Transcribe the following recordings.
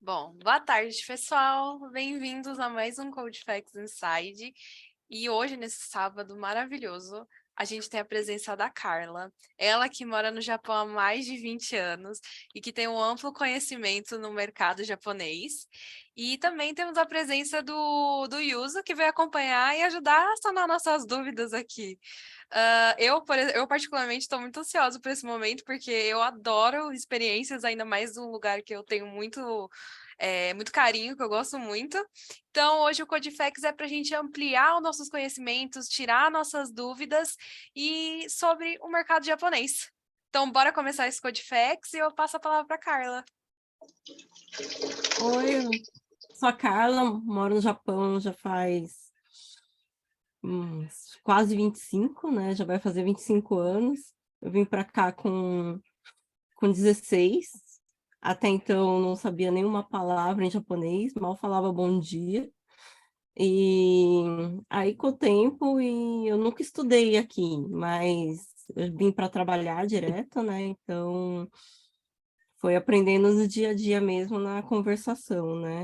Bom, boa tarde, pessoal. Bem-vindos a mais um Code Facts Inside. E hoje, nesse sábado maravilhoso, a gente tem a presença da Carla. Ela que mora no Japão há mais de 20 anos e que tem um amplo conhecimento no mercado japonês. E também temos a presença do Yuzo, que veio acompanhar e ajudar a sanar nossas dúvidas aqui. Eu particularmente, estou muito ansiosa por esse momento, porque eu adoro experiências, ainda mais num lugar que eu tenho muito carinho, que eu gosto muito. Então, hoje o Codifex é para a gente ampliar os nossos conhecimentos, tirar nossas dúvidas e sobre o mercado japonês. Então, bora começar esse Codifex e eu passo a palavra para Carla. Oi, eu sou a Carla, moro no Japão já faz quase 25, né? Já vai fazer 25 anos. Eu vim para cá com 16. Até então não sabia nenhuma palavra em japonês, mal falava bom dia. E aí com o tempo, e eu nunca estudei aqui, mas eu vim para trabalhar direto, né? Então foi aprendendo no dia a dia mesmo na conversação, né?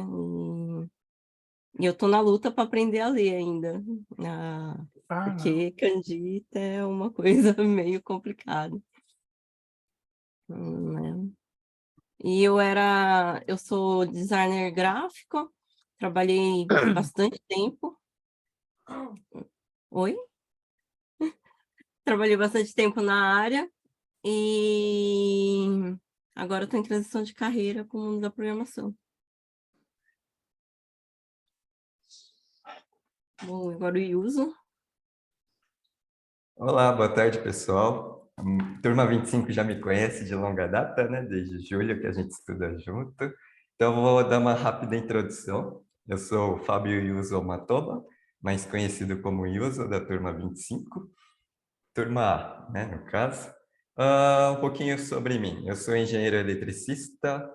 E eu tô na luta para aprender a ler ainda, porque kanji é uma coisa meio complicada, né? E eu sou designer gráfico, trabalhei bastante tempo. Oi? Trabalhei bastante tempo na área e agora estou em transição de carreira com o mundo da programação. Bom, agora o Yuzo. Olá, boa tarde, pessoal. Turma 25 já me conhece de longa data, né? Desde julho que a gente estuda junto. Então, vou dar uma rápida introdução. Eu sou o Fábio Yuzo Matoba, mais conhecido como Yuzo, da turma 25. Turma A, né, no caso. Um pouquinho sobre mim. Eu sou engenheiro eletricista,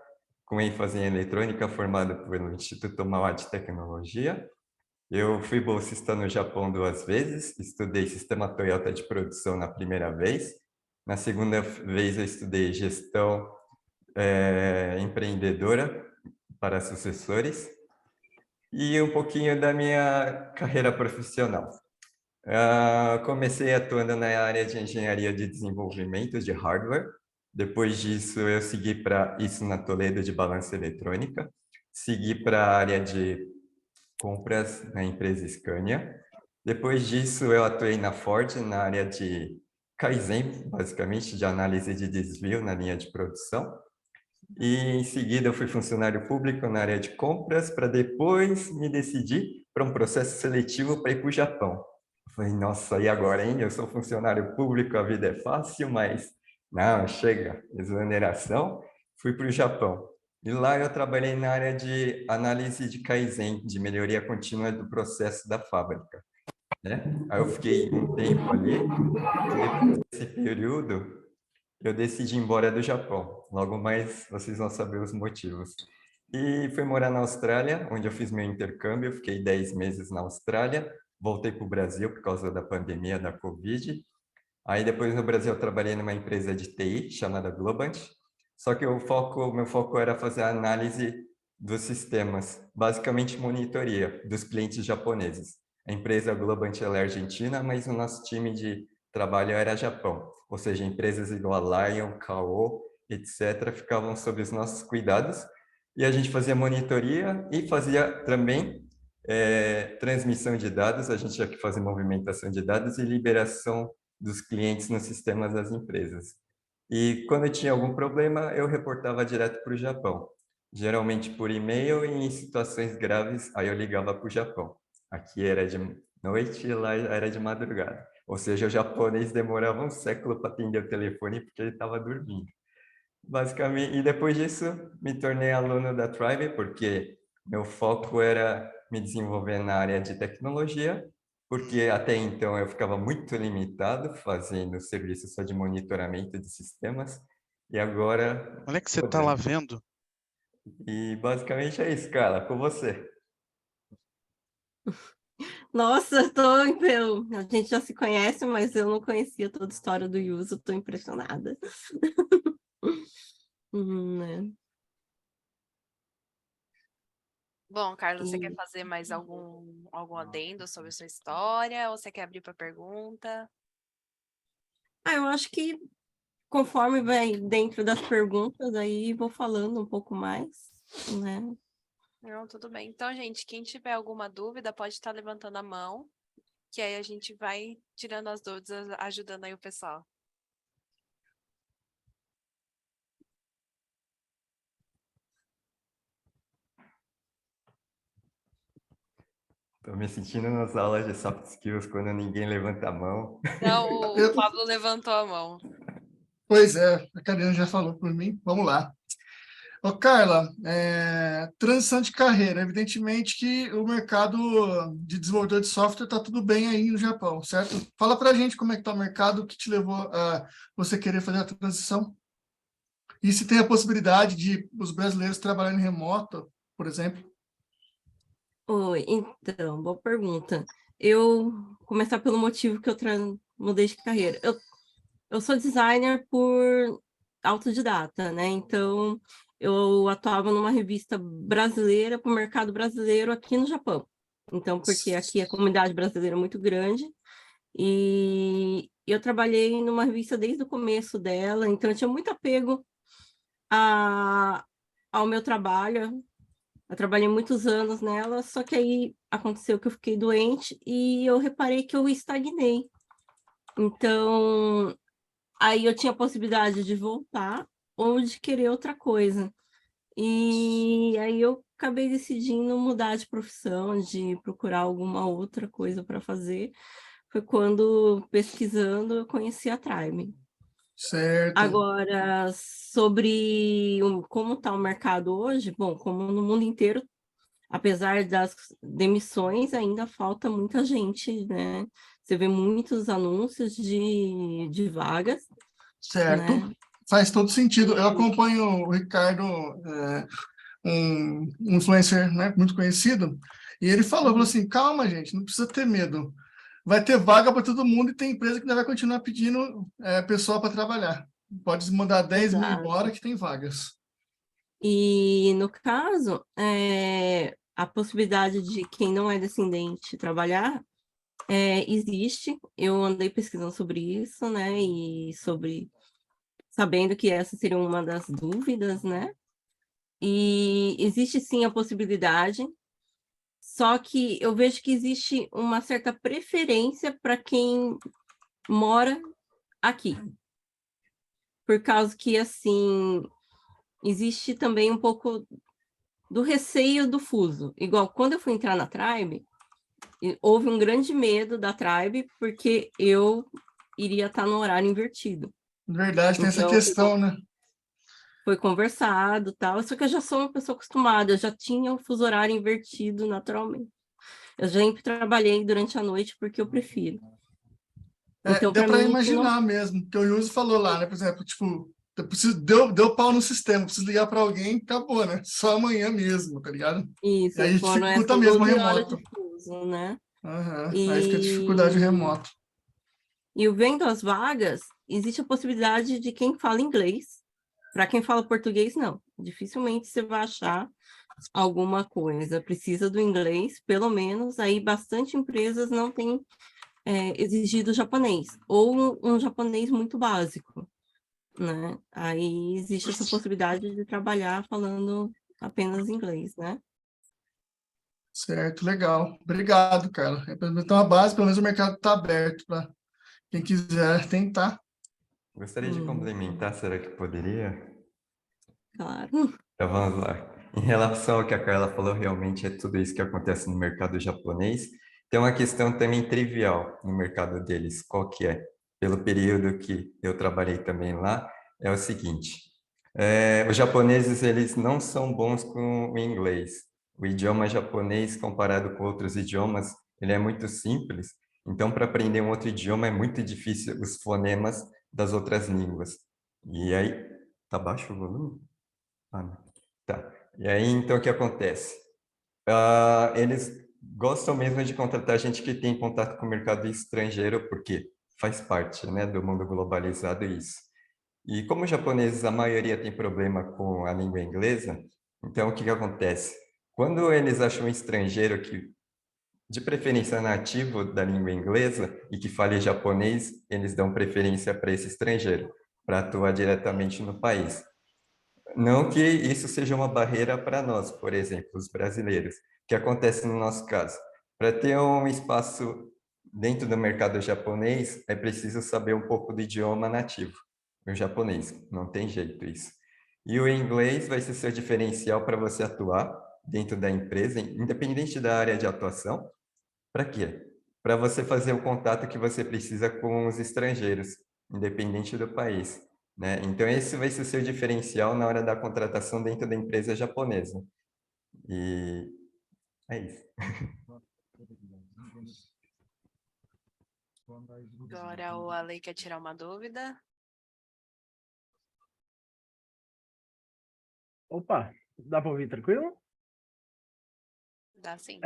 com ênfase em eletrônica, formado pelo Instituto Mauá de Tecnologia. Eu fui bolsista no Japão 2 vezes, estudei sistema Toyota de produção na primeira vez. Na segunda vez eu estudei gestão empreendedora para sucessores e um pouquinho da minha carreira profissional. Comecei atuando na área de engenharia de desenvolvimento de hardware. Depois disso eu segui para isso na Toledo de balança eletrônica. Segui para a área de compras na empresa Scania. Depois disso, eu atuei na Ford, na área de Kaizen, basicamente, de análise de desvio na linha de produção. E, em seguida, eu fui funcionário público na área de compras, para depois me decidir para um processo seletivo para ir para o Japão. Eu falei, nossa, e agora, hein? Eu sou funcionário público, a vida é fácil, mas não, chega, exoneração. Fui para o Japão. E lá eu trabalhei na área de análise de Kaizen, de melhoria contínua do processo da fábrica, né? Aí eu fiquei um tempo ali, e depois desse período, eu decidi ir embora do Japão. Logo mais vocês vão saber os motivos. E fui morar na Austrália, onde eu fiz meu intercâmbio, fiquei 10 meses na Austrália, voltei para o Brasil por causa da pandemia da Covid. Aí depois no Brasil eu trabalhei numa empresa de TI chamada Globant, só que o meu foco era fazer a análise dos sistemas, basicamente monitoria dos clientes japoneses. A empresa Globant ela é argentina, mas o nosso time de trabalho era Japão, ou seja, empresas igual a Lion, Kao, etc., ficavam sob os nossos cuidados e a gente fazia monitoria e fazia também transmissão de dados, a gente tinha que fazer movimentação de dados e liberação dos clientes nos sistemas das empresas. E quando tinha algum problema, eu reportava direto para o Japão, geralmente por e-mail e em situações graves, aí eu ligava para o Japão. Aqui era de noite e lá era de madrugada. Ou seja, o japonês demorava um século para atender o telefone porque ele estava dormindo. Basicamente, e depois disso, me tornei aluno da Tribe, porque meu foco era me desenvolver na área de tecnologia, porque até então eu ficava muito limitado fazendo serviço só de monitoramento de sistemas, e agora... Onde é que você está lá vendo? E basicamente é isso, cara, com você. Nossa, a gente já se conhece, mas eu não conhecia toda a história do Yuzo, estou impressionada. Né? Bom, Carla, você quer E, fazer mais algum adendo sobre a sua história ou você quer abrir para pergunta? eu acho que conforme vai dentro das perguntas, aí vou falando um pouco mais, né? Não, tudo bem. Então, gente, quem tiver alguma dúvida pode estar levantando a mão, que aí a gente vai tirando as dúvidas, ajudando aí o pessoal. Estou me sentindo nas aulas de soft skills quando ninguém levanta a mão. Então, o Eu- Pablo levantou a mão. Pois é, a Karina já falou por mim. Vamos lá. Ô, Carla, transição de carreira. Evidentemente que o mercado de desenvolvedor de software está tudo bem aí no Japão, certo? Fala para a gente como é que está o mercado, o que te levou a você querer fazer a transição. E se tem a possibilidade de os brasileiros trabalharem remoto, por exemplo. Oi, então, boa pergunta. Eu começar pelo motivo que eu mudei de carreira. Eu sou designer por autodidata, né? Então, eu atuava numa revista brasileira para o mercado brasileiro aqui no Japão. Então, porque aqui a comunidade brasileira é muito grande e eu trabalhei numa revista desde o começo dela, então eu tinha muito apego a, ao meu trabalho. Eu trabalhei muitos anos nela, só que aí aconteceu que eu fiquei doente e eu reparei que eu estagnei. Então, aí eu tinha a possibilidade de voltar ou de querer outra coisa. E aí eu acabei decidindo mudar de profissão, de procurar alguma outra coisa para fazer. Foi quando, pesquisando, eu conheci a Tribe. Certo, Agora, sobre como está o mercado hoje, bom, como no mundo inteiro, apesar das demissões, ainda falta muita gente, né? Você vê muitos anúncios de vagas, certo. né? Faz todo sentido. Eu E acompanho o Ricardo, um influencer, né, muito conhecido, e ele falou uhum, assim, calma, gente, não precisa ter medo. Vai ter vaga para todo mundo e tem empresa que ainda vai continuar pedindo pessoal para trabalhar. Pode mandar 10.000 embora exato. que tem vagas. E no caso, a possibilidade de quem não é descendente trabalhar existe. Eu andei pesquisando sobre isso, né? E sobre sabendo que essa seria uma das dúvidas, né? E existe sim a possibilidade, só que eu vejo que existe uma certa preferência para quem mora aqui, por causa que assim existe também um pouco do receio do fuso. Igual quando eu fui entrar na Tribe, houve um grande medo da Tribe porque eu iria estar no horário invertido. Na verdade, tem essa Então, questão, né? foi conversado, tal, só que eu já sou uma pessoa acostumada, eu já tinha o fuso horário invertido naturalmente. Eu sempre trabalhei durante a noite porque eu prefiro. Então, Dá para para mim, isso não. imaginar mesmo, que o Yuzo falou lá, né? Por exemplo, tipo, deu pau no sistema, preciso ligar para alguém, acabou, né? Só amanhã mesmo, tá ligado? E Isso, aí foram dificulta essas mesmo o 12 horas de remoto. fuso, né? Aham, aí fica a dificuldade E, remoto. e eu vendo as vagas, existe a possibilidade de quem fala inglês. Para quem fala português, não. Dificilmente você vai achar alguma coisa. Precisa do inglês, pelo menos. Aí, bastante empresas não têm exigido japonês. Ou um japonês muito básico, né? Aí existe essa possibilidade de trabalhar falando apenas inglês, né? Certo, legal. Obrigado, cara. Então, a base, pelo menos o mercado está aberto para quem quiser tentar. Gostaria de complementar, será que poderia? Claro. Então vamos lá. Em relação ao que a Carla falou, realmente é tudo isso que acontece no mercado japonês. Tem uma questão também trivial no mercado deles. Qual que é? Pelo período que eu trabalhei também lá, é o seguinte: os japoneses eles não são bons com o inglês. O idioma japonês, comparado com outros idiomas, ele é muito simples. Então, para aprender um outro idioma é muito difícil os fonemas das outras línguas. E aí, tá baixo o volume? Ah, não. Tá. E aí, então, o que acontece? Eles gostam mesmo de contratar gente que tem contato com o mercado estrangeiro, porque faz parte, né, do mundo globalizado isso. E como os japoneses, a maioria tem problema com a língua inglesa, então o que que acontece? Quando eles acham um estrangeiro que, de preferência nativo da língua inglesa e que fale japonês, eles dão preferência para esse estrangeiro, para atuar diretamente no país. Não que isso seja uma barreira para nós, por exemplo, os brasileiros, que acontece no nosso caso. Para ter um espaço dentro do mercado japonês, é preciso saber um pouco do idioma nativo, o japonês, não tem jeito isso. E o inglês vai ser seu diferencial para você atuar dentro da empresa, independente da área de atuação. Para quê? Para você fazer o contato que você precisa com os estrangeiros, independente do país, né? Então, esse vai ser o seu diferencial na hora da contratação dentro da empresa japonesa. E é isso. Agora o Ale quer tirar uma dúvida. Opa, dá para ouvir tranquilo? Dá sim.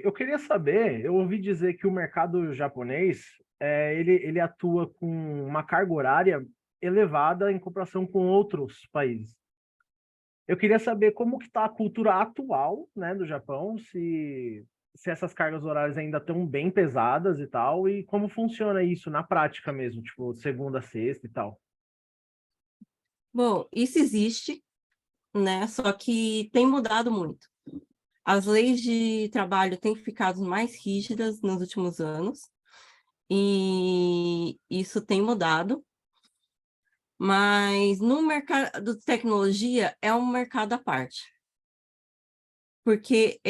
Eu queria saber, eu ouvi dizer que o mercado japonês, ele atua com uma carga horária elevada em comparação com outros países. Eu queria saber como que está a cultura atual, né, do Japão, se essas cargas horárias ainda estão bem pesadas e tal, e como funciona isso na prática mesmo, tipo, segunda a sexta e tal. Bom, isso existe, né? Só que tem mudado muito. As leis de trabalho têm ficado mais rígidas nos últimos anos, e isso tem mudado. Mas no mercado de tecnologia é um mercado à parte. Porque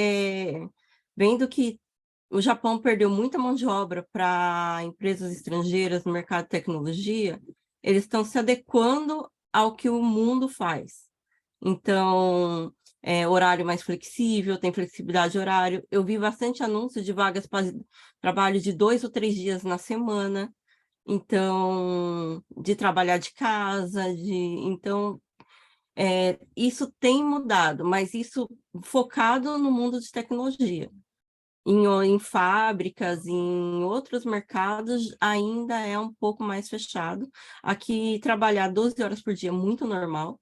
vendo que o Japão perdeu muita mão de obra para empresas estrangeiras no mercado de tecnologia, eles estão se adequando ao que o mundo faz. Então, horário mais flexível, tem flexibilidade de horário. Eu vi bastante anúncio de vagas para trabalho de 2 ou 3 dias na semana. Então, de trabalhar de casa, então, isso tem mudado, mas isso focado no mundo de tecnologia. Em fábricas, em outros mercados, ainda é um pouco mais fechado. Aqui, trabalhar 12 horas por dia é muito normal.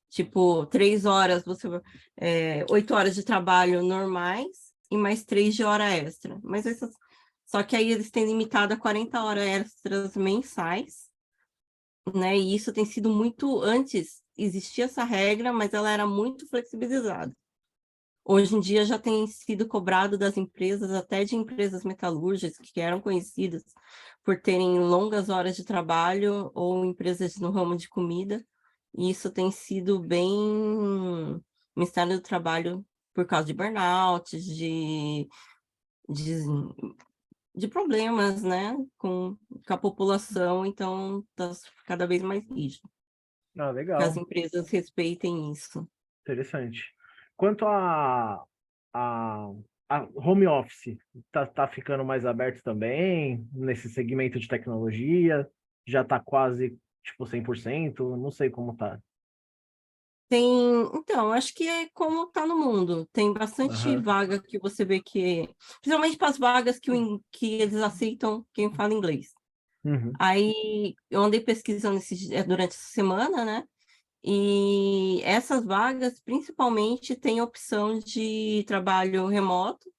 Tipo, 3 horas, 8 horas de trabalho normais e mais 3 de hora extra. Mas só que aí eles têm limitado a 40 horas extras mensais, né? E isso tem sido muito... Antes existia essa regra, mas ela era muito flexibilizada. Hoje em dia já tem sido cobrado das empresas, até de empresas metalúrgicas, que eram conhecidas por terem longas horas de trabalho, ou empresas no ramo de comida. E isso tem sido bem Ministério do Trabalho por causa de burnout, de problemas, né, com a população, então está cada vez mais rígido. Ah, Que legal. as empresas respeitem isso. Interessante. Quanto a, a home office, tá ficando mais aberto também nesse segmento de tecnologia? Já tá quase, tipo, 100%? Não sei como tá. Então, acho que é como está no mundo. Tem bastante Aham. vaga que você vê que... Principalmente para as vagas que eles aceitam quem fala inglês. Uhum. Aí, eu andei pesquisando durante essa semana, né? E essas vagas, principalmente, têm opção de trabalho remoto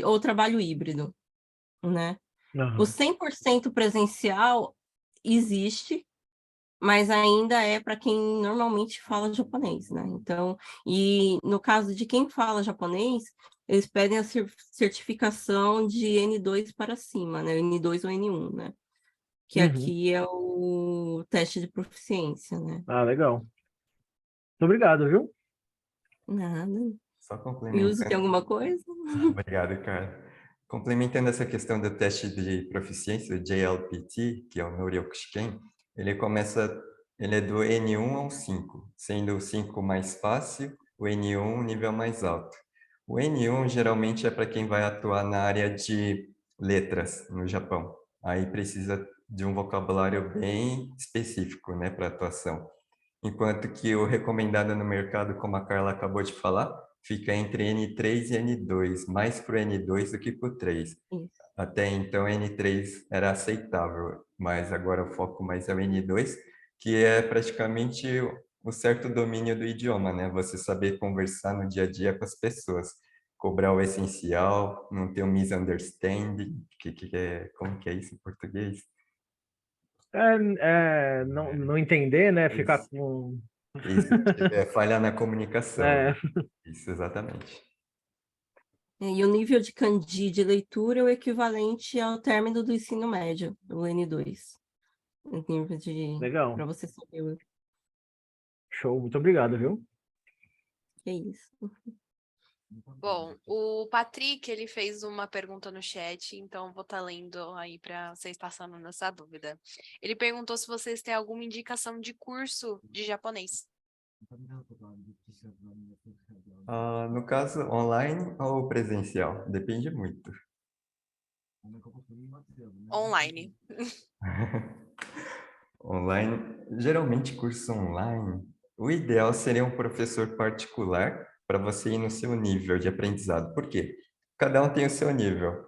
ou trabalho híbrido, né? O Aham. 100% presencial existe, mas ainda é para quem normalmente fala japonês, né? Então, e no caso de quem fala japonês, eles pedem a certificação de N2 para cima, né? N2 ou N1, né? Que Uhum. aqui é o teste de proficiência, né? Ah, legal. Muito obrigado, viu? Nada. Só Yuzo, tem complementando. alguma coisa? Obrigado, cara. Complementando essa questão do teste de proficiência, o JLPT, que é o Noryokushiken, ele é do N1 ao 5, sendo o 5 mais fácil, o N1 o nível mais alto. O N1 geralmente é para quem vai atuar na área de letras no Japão. Aí precisa de um vocabulário bem específico, né, para atuação. Enquanto que o recomendado no mercado, como a Carla acabou de falar, fica entre N3 e N2, mais para o N2 do que para o 3. Isso. Até então, N3 era aceitável, mas agora o foco mais é o N2, que é praticamente o certo domínio do idioma, né? Você saber conversar no dia a dia com as pessoas, cobrar o essencial, não ter um misunderstanding, como que é isso em português? Não entender, né? Ficar Isso, com. isso, falhar na comunicação, né? É, Isso, exatamente. E o nível de kanji de leitura é o equivalente ao término do ensino médio, o N2. O nível de... legal. Para você saber o Show, muito obrigado, viu? que é isso. Bom, o Patrick, ele fez uma pergunta no chat, então vou estar lendo aí para vocês passando nessa dúvida. Ele perguntou se vocês têm alguma indicação de curso de japonês. No caso, online ou presencial? Depende muito. Online. Online, geralmente curso online, o ideal seria um professor particular para você ir no seu nível de aprendizado. Por quê? Cada um tem o seu nível.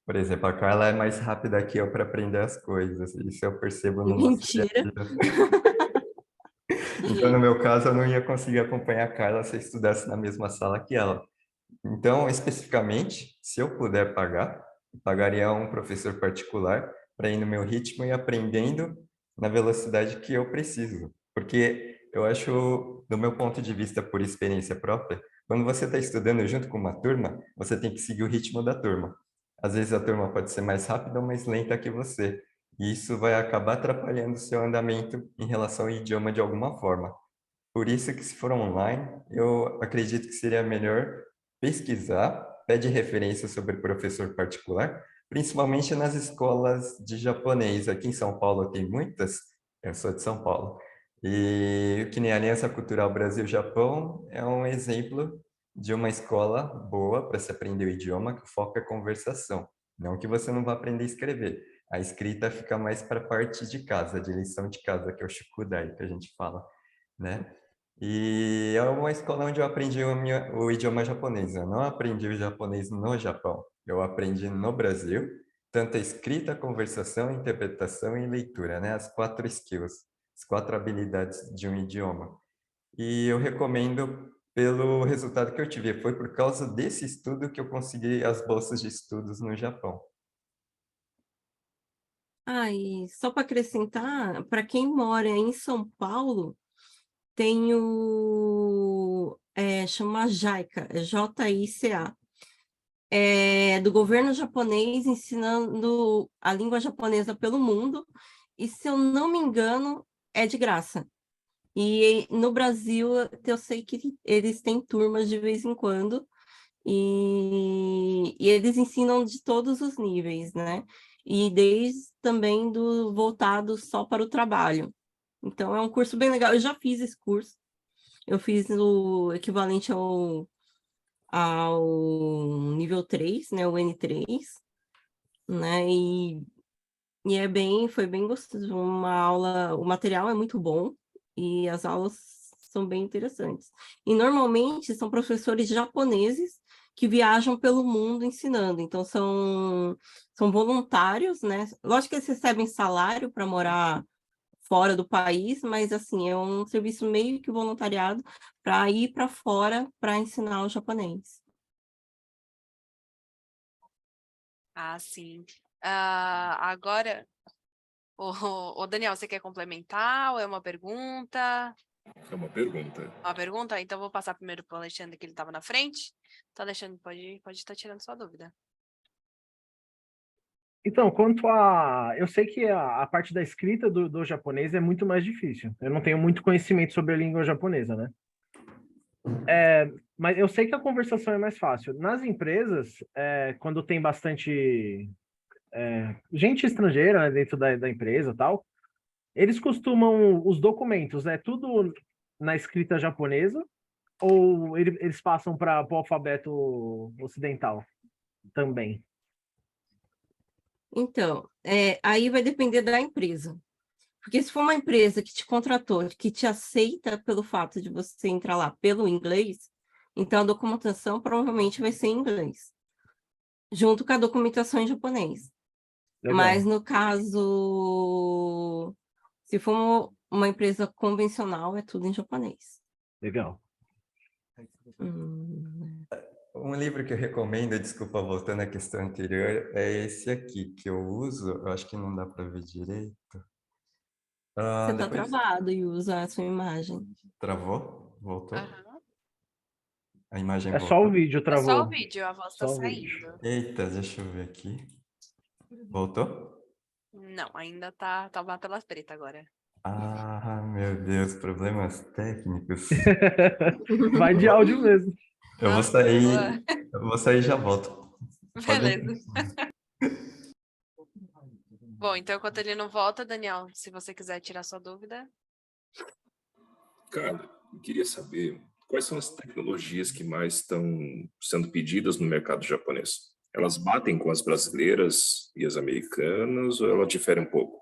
Por exemplo, a Carla é mais rápida que eu para aprender as coisas. Isso eu percebo no nosso dia a Mentira. dia. Então, no meu caso, eu não ia conseguir acompanhar a Carla se eu estudasse na mesma sala que ela. Então, especificamente, se eu puder pagar, eu pagaria um professor particular para ir no meu ritmo e aprendendo na velocidade que eu preciso. Porque eu acho, do meu ponto de vista, por experiência própria, quando você está estudando junto com uma turma, você tem que seguir o ritmo da turma. Às vezes a turma pode ser mais rápida ou mais lenta que você. E isso vai acabar atrapalhando o seu andamento em relação ao idioma de alguma forma. Por isso que se for online, eu acredito que seria melhor pesquisar, pede referência sobre professor particular, principalmente nas escolas de japonês. Aqui em São Paulo tem muitas, eu sou de São Paulo. E que nem a Aliança Cultural Brasil-Japão é um exemplo de uma escola boa para se aprender o idioma, que o foco é conversação. Não que você não vá aprender a escrever. A escrita fica mais para a parte de casa, de lição de casa, que é o shukudai, que a gente fala, né? E é uma escola onde eu aprendi o idioma japonês. Eu não aprendi o japonês no Japão. Eu aprendi no Brasil, tanto a escrita, conversação, interpretação e leitura, né? As 4 skills, as 4 habilidades de um idioma. E eu recomendo pelo resultado que eu tive. Foi por causa desse estudo que eu consegui as bolsas de estudos no Japão. E só para acrescentar, para quem mora em São Paulo, tem chama JICA, JICA, do governo japonês ensinando a língua japonesa pelo mundo, e se eu não me engano, é de graça. E no Brasil, eu sei que eles têm turmas de vez em quando, e eles ensinam de todos os níveis, né? E desde também do voltado só para o trabalho. Então, é um curso bem legal. Eu já fiz esse curso. Eu fiz o equivalente ao nível 3, né? O N3, né? Foi bem gostoso. Uma aula, o material é muito bom e as aulas são bem interessantes. E normalmente são professores japoneses que viajam pelo mundo ensinando. Então são voluntários, né? Lógico que eles recebem salário para morar fora do país, mas assim, é um serviço meio que voluntariado para ir para fora para ensinar o japonês. Ah, sim. Agora, o Daniel, você quer complementar ou é uma pergunta? É uma pergunta. Uma pergunta? Então, vou passar primeiro para o Alexandre, que ele estava na frente. Então, Alexandre, pode estar tirando sua dúvida. Então, eu sei que a parte da escrita do japonês é muito mais difícil. Eu não tenho muito conhecimento sobre a língua japonesa, né? Mas eu sei que a conversação é mais fácil. Nas empresas, quando tem bastante gente estrangeira, né, dentro da empresa e tal, eles costumam, os documentos, é tudo na escrita japonesa ou eles passam para o alfabeto ocidental também? Então, aí vai depender da empresa. Porque se for uma empresa que te contratou, que te aceita pelo fato de você entrar lá pelo inglês, então a documentação provavelmente vai ser em inglês, junto com a documentação em japonês. Legal. Mas no caso, se for uma empresa convencional, é tudo em japonês. Legal. Um livro que eu recomendo, desculpa, voltando à questão anterior, é esse aqui que eu uso. Eu acho que não dá para ver direito. Você está Depois travado e usa a sua imagem. travou? Voltou? Aham. A imagem É só o voltou? vídeo, É só o travou. vídeo, a voz tá Só o vídeo. saindo. Eita, deixa eu ver aqui. Voltou? Não, ainda tá uma tela preta agora. Ah, meu Deus, problemas técnicos. Vai de áudio mesmo. Eu vou Nossa, sair, eu vou sair e já volto. Podem. beleza. Bom, então enquanto ele não volta, Daniel, se você quiser tirar sua dúvida. Cara, eu queria saber quais são as tecnologias que mais estão sendo pedidas no mercado japonês. Elas batem com as brasileiras e as americanas ou ela difere um pouco?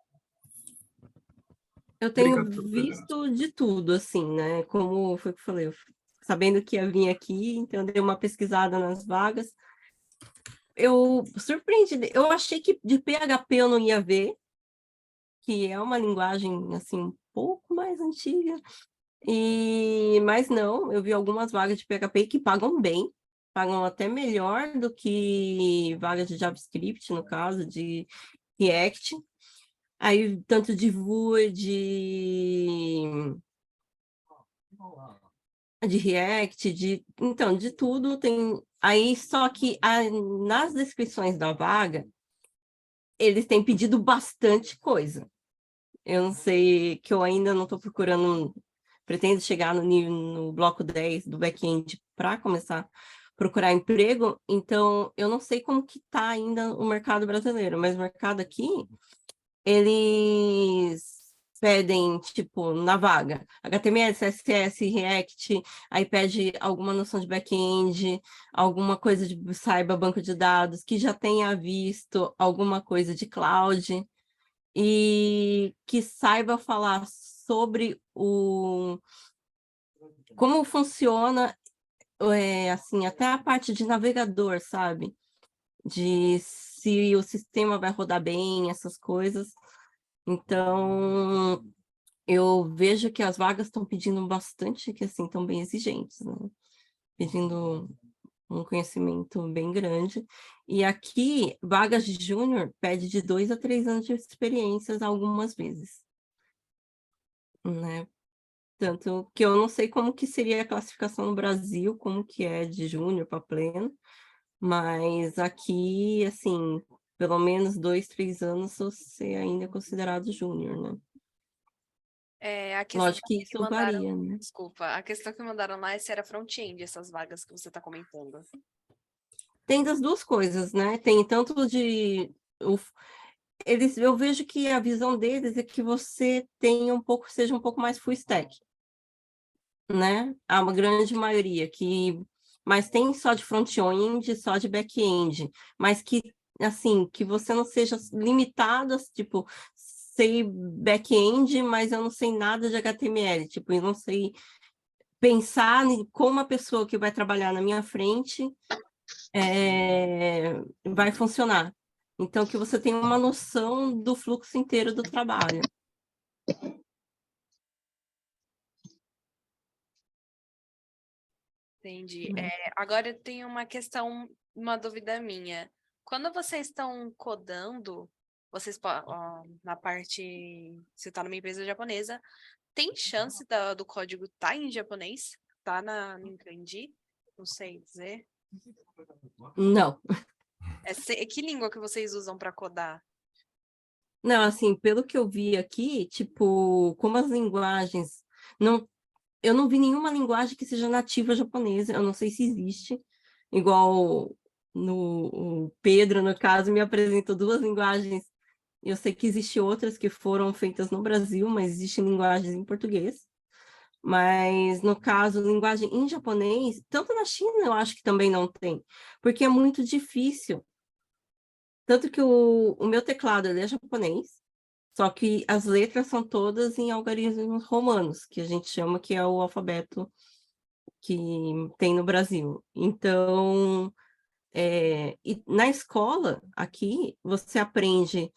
Eu tenho Obrigado pela pergunta. visto de tudo, assim, né? Como foi que eu falei, sabendo que ia vir aqui, então eu dei uma pesquisada nas vagas. Eu surpreendi, eu achei que de PHP eu não ia ver, que é uma linguagem, assim, um pouco mais antiga. Mas não, eu vi algumas vagas de PHP que pagam bem, pagam até melhor do que vagas de JavaScript, no caso, de React. Aí, tanto de Vue, de React, então, de tudo tem. Aí, só que nas descrições da vaga, eles têm pedido bastante coisa. Eu não sei, que eu ainda não estou procurando, pretendo chegar no bloco 10 do back-end para começar a procurar emprego, então eu não sei como que está ainda o mercado brasileiro, mas o mercado aqui, eles pedem, tipo, na vaga, HTML, CSS, React, aí pede alguma noção de back-end, alguma coisa de saiba banco de dados, que já tenha visto alguma coisa de cloud, e que saiba falar sobre como funciona, assim, até a parte de navegador, sabe? De se o sistema vai rodar bem, essas coisas. Então, eu vejo que as vagas estão pedindo bastante, que assim, estão bem exigentes, né? Pedindo um conhecimento bem grande. E aqui, vagas de júnior pede de 2 a 3 anos de experiências algumas vezes, né? Tanto que eu não sei como que seria a classificação no Brasil, como que é de júnior para pleno, mas aqui, assim, pelo menos 2, 3 anos você ainda é considerado júnior, né? A questão Lógico que que isso mandaram, varia, né? desculpa, a questão que mandaram lá é se era front-end, essas vagas que você está comentando. Tem das duas coisas, né? Tem tanto de... eu vejo que a visão deles é que você tenha seja um pouco mais full stack, né? Há uma grande maioria mas tem só de front-end, só de back-end, mas que, assim, que você não seja limitado, tipo, sei back-end, mas eu não sei nada de HTML, tipo, eu não sei pensar como uma pessoa que vai trabalhar na minha frente vai funcionar. Então, que você tenha uma noção do fluxo inteiro do trabalho. Entendi. Agora eu tenho uma questão, uma dúvida minha. Quando vocês estão codando, na parte, você está numa empresa japonesa, tem chance do código estar em japonês? Tá no kanji? Não sei dizer. Não. Que língua que vocês usam para codar? Não, assim, pelo que eu vi aqui, tipo, como as linguagens... eu não vi nenhuma linguagem que seja nativa japonesa, eu não sei se existe, igual o Pedro, no caso, me apresentou 2 linguagens, eu sei que existem outras que foram feitas no Brasil, mas existem linguagens em português, mas no caso, linguagem em japonês, tanto na China eu acho que também não tem, porque é muito difícil, tanto que o meu teclado ele é japonês, só que as letras são todas em algarismos romanos, que a gente chama que é o alfabeto que tem no Brasil. Então, e na escola, aqui, você aprende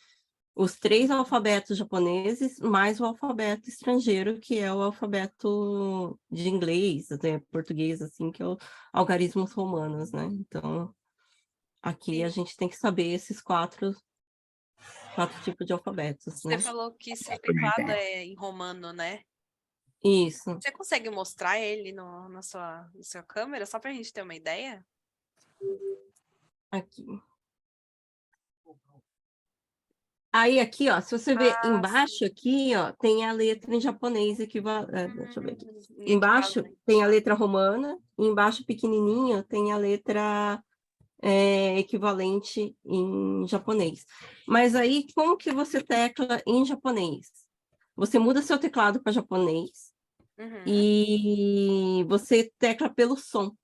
os 3 alfabetos japoneses, mais o alfabeto estrangeiro, que é o alfabeto de inglês, né, português, assim, que é o algarismos romanos, né? Então, aqui a Sim. gente tem que saber esses 4 tipos de alfabetos, Você né? falou que seu teclado Complementar. é em romano, né? Isso. Você consegue mostrar ele na sua câmera, só pra gente ter uma ideia? Aqui. Aí, aqui, ó, se você ver Ah, embaixo aqui, ó, tem a letra em japonês equivalente. Deixa eu ver aqui. em Embaixo equivalente. tem a letra romana, e embaixo, pequenininho, tem a letra equivalente em japonês. Mas aí, como que você tecla em japonês? Você muda seu teclado para japonês Uhum. e você tecla pelo som.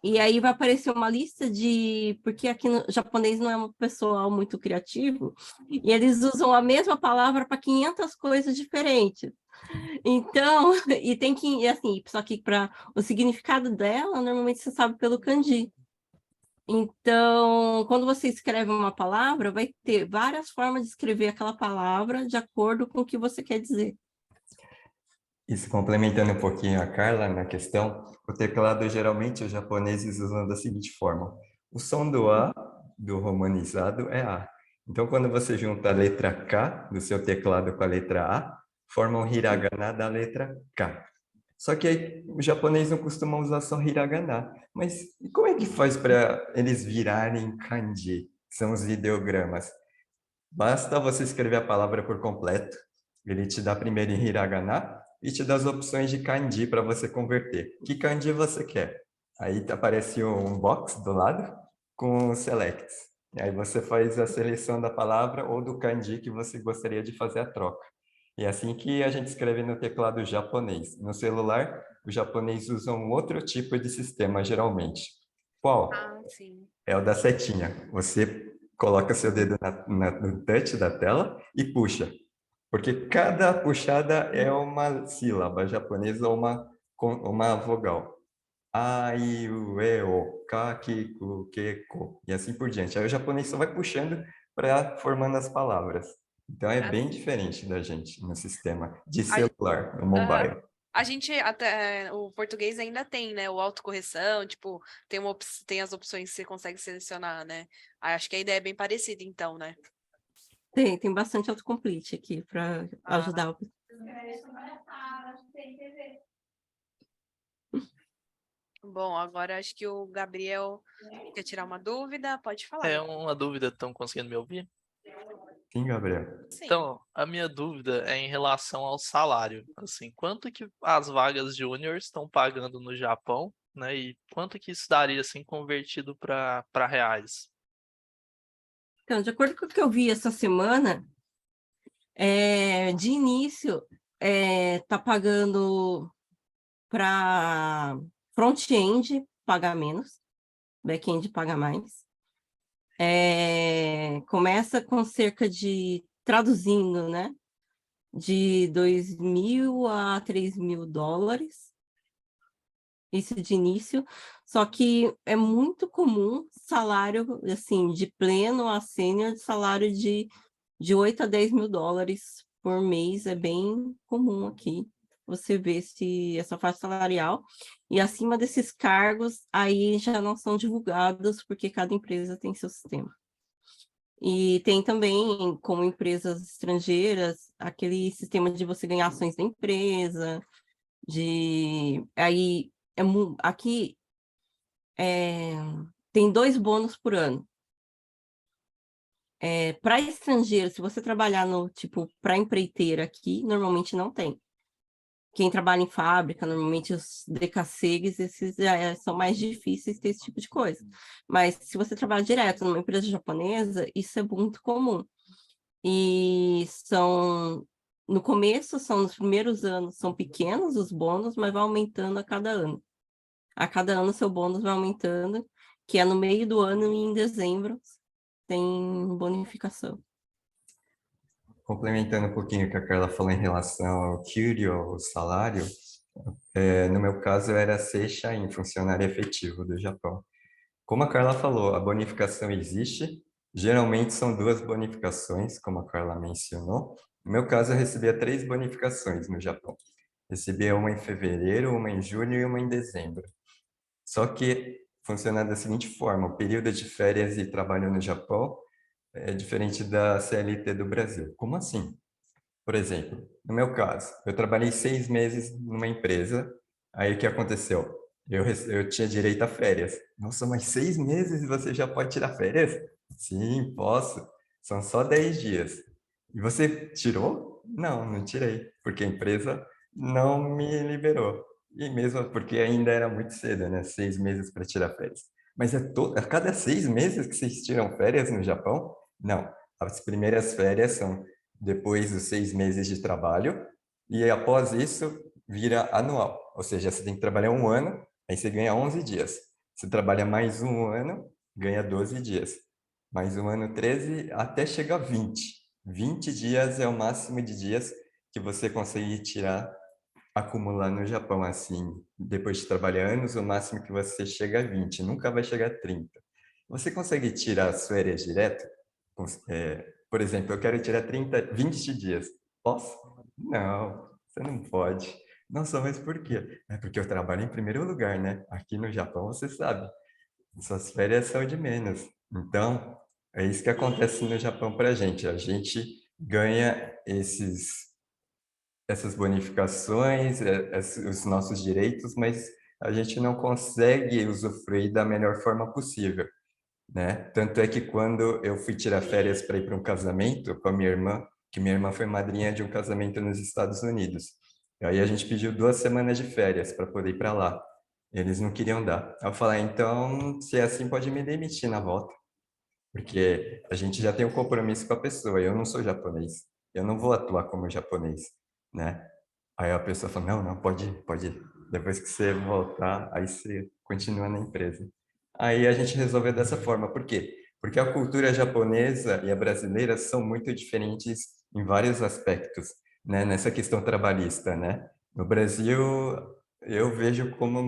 E aí vai aparecer uma lista de... Porque aqui no japonês não é um pessoal muito criativo, e eles usam a mesma palavra para 500 coisas diferentes. Então, e tem que... E assim, só que para o significado dela, normalmente você sabe pelo kanji. Então, quando você escreve uma palavra, vai ter várias formas de escrever aquela palavra de acordo com o que você quer dizer. Isso, complementando um pouquinho a Carla na questão, o teclado geralmente os japoneses usam da seguinte forma: o som do A, do romanizado, é A. Então, quando você junta a letra K do seu teclado com a letra A, forma um hiragana da letra K. Só que aí, o japonês não costuma usar só hiragana. Mas e como é que faz para eles virarem kanji, que são os ideogramas? Basta você escrever a palavra por completo. Ele te dá primeiro em hiragana e te dá as opções de kanji para você converter. Que kanji você quer? Aí aparece um box do lado com os selects. E aí você faz a seleção da palavra ou do kanji que você gostaria de fazer a troca. E é assim que a gente escreve no teclado japonês. No celular, o japonês usa um outro tipo de sistema, geralmente. Qual? Ah, sim. É o da setinha. Você coloca seu dedo no touch da tela e puxa. Porque cada puxada é uma sílaba japonesa ou uma vogal. A, I, U, E, O, Ka, Ki, Ku, Ke, Ko. E assim por diante. Aí o japonês só vai puxando para formando as palavras. Então é bem Assim. diferente da gente no sistema de A, celular, no aham. mobile. A gente até o português ainda tem, né? O autocorreção, tipo, tem as opções que você consegue selecionar, né? Acho que a ideia é bem parecida, então, né? Tem bastante autocomplete aqui para Ah, ajudar o... bom, agora acho que o Gabriel quer tirar uma dúvida. Pode falar, É Gabriel. uma dúvida, estão conseguindo me ouvir? Sim, Gabriel. Sim. Então, a minha dúvida é em relação ao salário. Assim, quanto que as vagas júnior estão pagando no Japão, né? E quanto que isso daria assim convertido para reais? Então, de acordo com o que eu vi essa semana, de início, tá pagando para front-end, paga menos, back-end paga mais. Começa com cerca de, traduzindo, né? De 2.000 a 3.000 dólares, isso de início, só que é muito comum salário, assim, de pleno a sênior, de salário de 8 a 10 mil dólares por mês, é bem comum aqui, você vê essa faixa salarial, e acima desses cargos, aí já não são divulgados, porque cada empresa tem seu sistema. E tem também, como empresas estrangeiras, aquele sistema de você ganhar ações da empresa, aí aqui tem 2 bônus por ano. Para estrangeiro, se você trabalhar no tipo para empreiteira aqui, normalmente não tem. Quem trabalha em fábrica, normalmente os DKCs, esses são mais difíceis ter esse tipo de coisa. Mas se você trabalha direto numa empresa japonesa, isso é muito comum. E no começo, nos primeiros anos, são pequenos os bônus, mas vai aumentando a cada ano. A cada ano, seu bônus vai aumentando, que é no meio do ano e em dezembro tem bonificação. Complementando um pouquinho o que a Carla falou em relação ao Kyrio, o salário, no meu caso eu era Seishain, funcionário efetivo do Japão. Como a Carla falou, a bonificação existe, Geralmente são 2 bonificações, como a Carla mencionou. No meu caso, eu recebia 3 bonificações no Japão. Recebia uma em fevereiro, uma em julho e uma em dezembro. Só que funciona da seguinte forma: o período de férias e trabalho no Japão é diferente da CLT do Brasil. Como assim? Por exemplo, no meu caso, eu trabalhei 6 meses numa empresa, aí o que aconteceu? Eu tinha direito a férias. Nossa, mas 6 meses e você já pode tirar férias? Sim, posso. São só 10 dias. E você tirou? Não, não tirei, porque a empresa não me liberou. E mesmo porque ainda era muito cedo, né? 6 meses para tirar férias. Mas a cada 6 meses que vocês tiram férias no Japão? Não. As primeiras férias são depois dos 6 meses de trabalho, e após isso vira anual. Ou seja, você tem que trabalhar um ano, aí você ganha 11 dias. Você trabalha mais um ano, ganha 12 dias. Mais um ano, 13, até chegar a 20. 20 dias é o máximo de dias que você consegue tirar, acumular no Japão. Assim, depois de trabalhar anos, o máximo que você chega a 20, nunca vai chegar a 30. Você consegue tirar as férias direto? Por exemplo, eu quero tirar 20 dias. Posso? Não, você não pode. Nossa, mas por quê? É porque eu trabalho em primeiro lugar, né? Aqui no Japão, você sabe, suas férias são de menos. Então, é isso que acontece no Japão para a gente. A gente ganha essas bonificações, os nossos direitos, mas a gente não consegue usufruir da melhor forma possível, né? Tanto é que quando eu fui tirar férias para ir para um casamento com a minha irmã, que minha irmã foi madrinha de um casamento nos Estados Unidos. E aí a gente pediu 2 semanas de férias para poder ir para lá. Eles não queriam dar. Aí eu falei, então, se é assim, pode me demitir na volta, porque a gente já tem um compromisso com a pessoa. Eu não sou japonês. Eu não vou atuar como japonês, né? Aí a pessoa falou, não, não, pode ir, pode ir. Depois que você voltar, aí você continua na empresa. Aí a gente resolveu dessa forma. Por quê? Porque a cultura japonesa e a brasileira são muito diferentes em vários aspectos, né? Nessa questão trabalhista, né? No Brasil, eu vejo como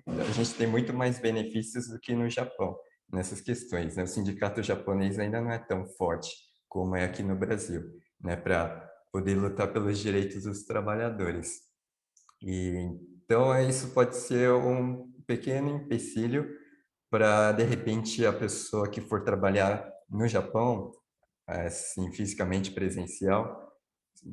a gente tem muito mais benefícios do que no Japão, nessas questões, né? O sindicato japonês ainda não é tão forte como é aqui no Brasil, né? Para poder lutar pelos direitos dos trabalhadores. E então isso pode ser um pequeno empecilho para de repente a pessoa que for trabalhar no Japão, assim, fisicamente presencial,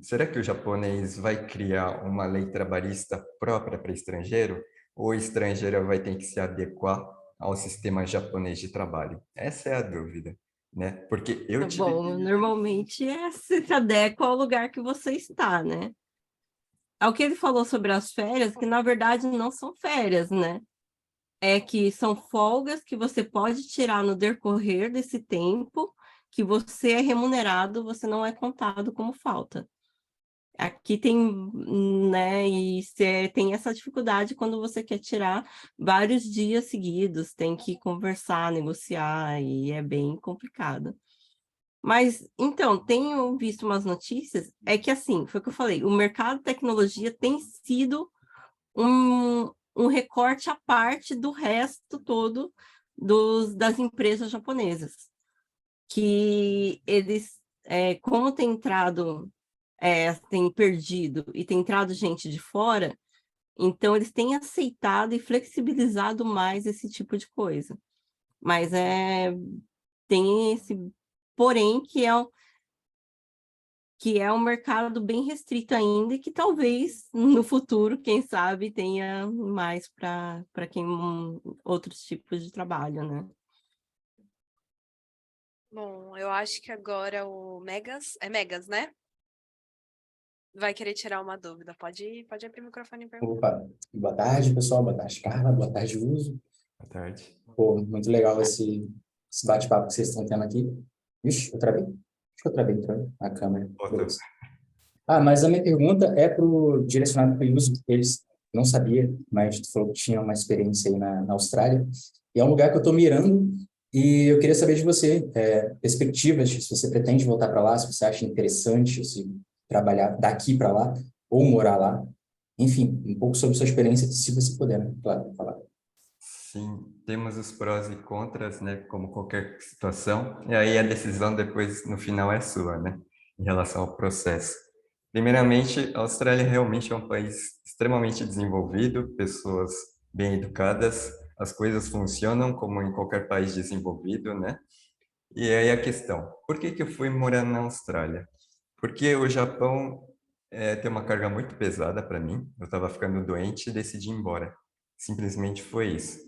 será que o japonês vai criar uma lei trabalhista própria para estrangeiro ou o estrangeiro vai ter que se adequar ao sistema japonês de trabalho? Essa é a dúvida, né? Porque eu tive Bom, normalmente se adequa ao lugar que você está, né? Ao que ele falou sobre as férias, que na verdade não são férias, né? É que são folgas que você pode tirar no decorrer desse tempo que você é remunerado, você não é contado como falta. Aqui tem, né, e você tem essa dificuldade quando você quer tirar vários dias seguidos, tem que conversar, negociar, e é bem complicado. Mas, então, tenho visto umas notícias, é que assim, foi o que eu falei, o mercado de tecnologia tem sido um recorte à parte do resto todo das empresas japonesas, que eles, como tem entrado, tem perdido e tem entrado gente de fora, então eles têm aceitado e flexibilizado mais esse tipo de coisa. Mas tem esse porém que é um mercado bem restrito ainda e que talvez no futuro, quem sabe, tenha mais para quem outros tipos de trabalho, né? Bom, eu acho que agora o Megas, é Megas, né? Vai querer tirar uma dúvida. Pode abrir o microfone e perguntar. Opa, boa tarde, pessoal. Boa tarde, Carla. Boa tarde, Uso. Boa tarde. Pô, muito legal esse bate-papo que vocês estão tendo aqui. Vixe, eu travei? Acho que eu travei a câmera. Beleza. Mas a minha pergunta é direcionada para o Uso. Eles não sabia, mas tu falou que tinha uma experiência aí na Austrália. E é um lugar que eu estou mirando e eu queria saber de você, perspectivas, se você pretende voltar para lá, se você acha interessante se trabalhar daqui para lá ou morar lá. Enfim, um pouco sobre sua experiência, se você puder, né? Claro, falar. sim, temos os prós e contras, né, como qualquer situação, e aí a decisão depois, no final, é sua, né, em relação ao processo. Primeiramente, a Austrália realmente é um país extremamente desenvolvido, pessoas bem educadas, as coisas funcionam como em qualquer país desenvolvido, né? E aí a questão, por que que eu fui morar na Austrália? Porque o Japão tem uma carga muito pesada para mim, eu estava ficando doente e decidi ir embora. Simplesmente foi isso.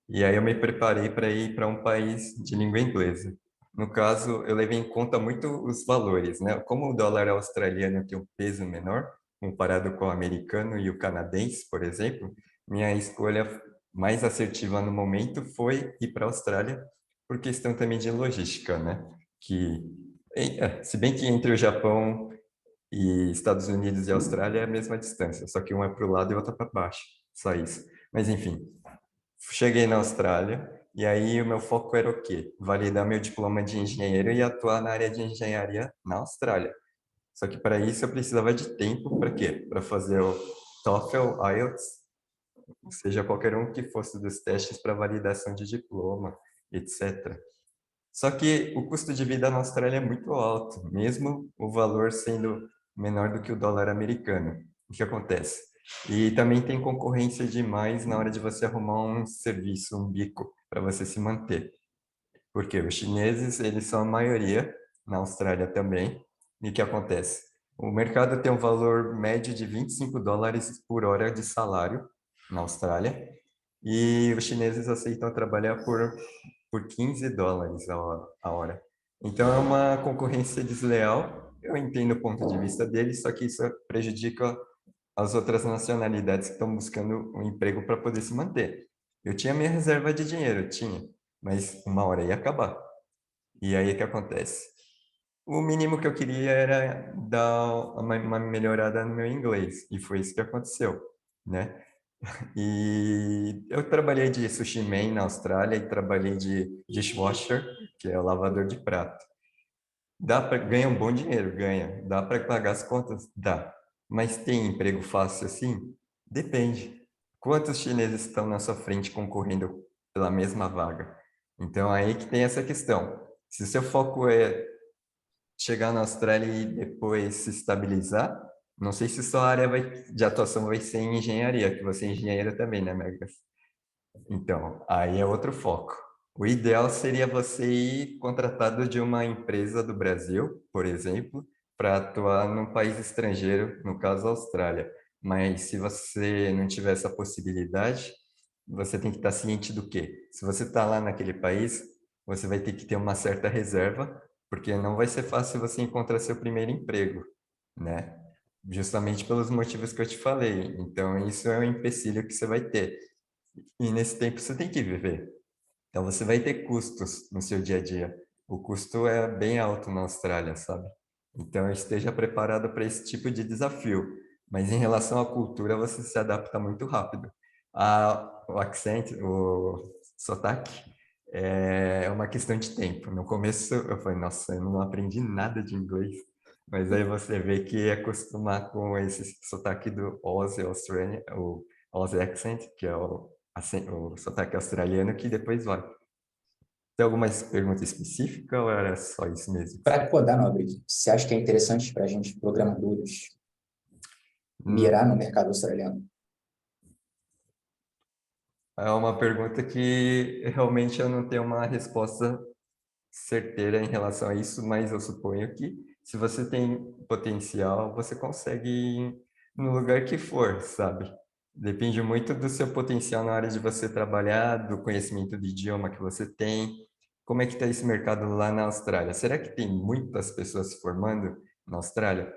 E aí eu me preparei para ir para um país de língua inglesa. No caso, eu levei em conta muito os valores, né? Como o dólar australiano tem um peso menor, comparado com o americano e o canadense, por exemplo, minha escolha mais assertiva no momento foi ir para a Austrália, por questão também de logística, né? Que, se bem que entre o Japão e Estados Unidos e Austrália é a mesma distância, só que um é para o lado e outro é para baixo, só isso. Mas enfim, cheguei na Austrália e aí o meu foco era o quê? Validar meu diploma de engenheiro e atuar na área de engenharia na Austrália. Só que para isso eu precisava de tempo, para quê? Para fazer o TOEFL, IELTS, seja qualquer um que fosse dos testes para validação de diploma, etc. Só que o custo de vida na Austrália é muito alto, mesmo o valor sendo menor do que o dólar americano. O que acontece? E também tem concorrência demais na hora de você arrumar um serviço, um bico, para você se manter. Porque os chineses, eles são a maioria, na Austrália também. E o que acontece? O mercado tem um valor médio de 25 dólares por hora de salário na Austrália. E os chineses aceitam trabalhar por 15 dólares a hora. Então, é uma concorrência desleal. Eu entendo o ponto de vista deles, só que isso prejudica as outras nacionalidades que estão buscando um emprego para poder se manter. Eu tinha minha reserva de dinheiro, tinha, mas uma hora ia acabar. E aí o que acontece? O mínimo que eu queria era dar uma melhorada no meu inglês, e foi isso que aconteceu, né? E eu trabalhei de sushi man na Austrália e trabalhei de dishwasher, que é o lavador de prato. Dá para ganhar um bom dinheiro, ganha. Dá para pagar as contas? Dá. Mas tem emprego fácil assim? Depende. Quantos chineses estão na sua frente concorrendo pela mesma vaga? Então aí que tem essa questão. Se o seu foco é chegar na Austrália e depois se estabilizar, não sei se sua área de atuação vai ser em engenharia, que você é engenheiro também, né, Megas? Então, aí é outro foco. O ideal seria você ir contratado de uma empresa do Brasil, por exemplo, para atuar num país estrangeiro, no caso, a Austrália. Mas se você não tiver essa possibilidade, você tem que estar ciente do quê? Se você está lá naquele país, você vai ter que ter uma certa reserva, porque não vai ser fácil você encontrar seu primeiro emprego, né? Justamente pelos motivos que eu te falei. Então, isso é um empecilho que você vai ter. E nesse tempo você tem que viver. Então você vai ter custos no seu dia a dia. O custo é bem alto na Austrália, sabe? Então esteja preparado para esse tipo de desafio. Mas em relação à cultura, você se adapta muito rápido. O accent, o sotaque, é uma questão de tempo. No começo eu falei, nossa, eu não aprendi nada de inglês. Mas aí você vê que é acostumar com esse sotaque do Aussie Australian, o Aussie accent, que é o sotaque australiano, que depois vai. Tem alguma pergunta específica ou era só isso mesmo? Para codar, Nobre, você acha que é interessante para a gente, programadores, Hum, mirar no mercado australiano? É uma pergunta que realmente eu não tenho uma resposta certeira em relação a isso, mas eu suponho que se você tem potencial, você consegue ir no lugar que for, sabe? Depende muito do seu potencial na hora de você trabalhar, do conhecimento do idioma que você tem. Como é que está esse mercado lá na Austrália? Será que tem muitas pessoas se formando na Austrália?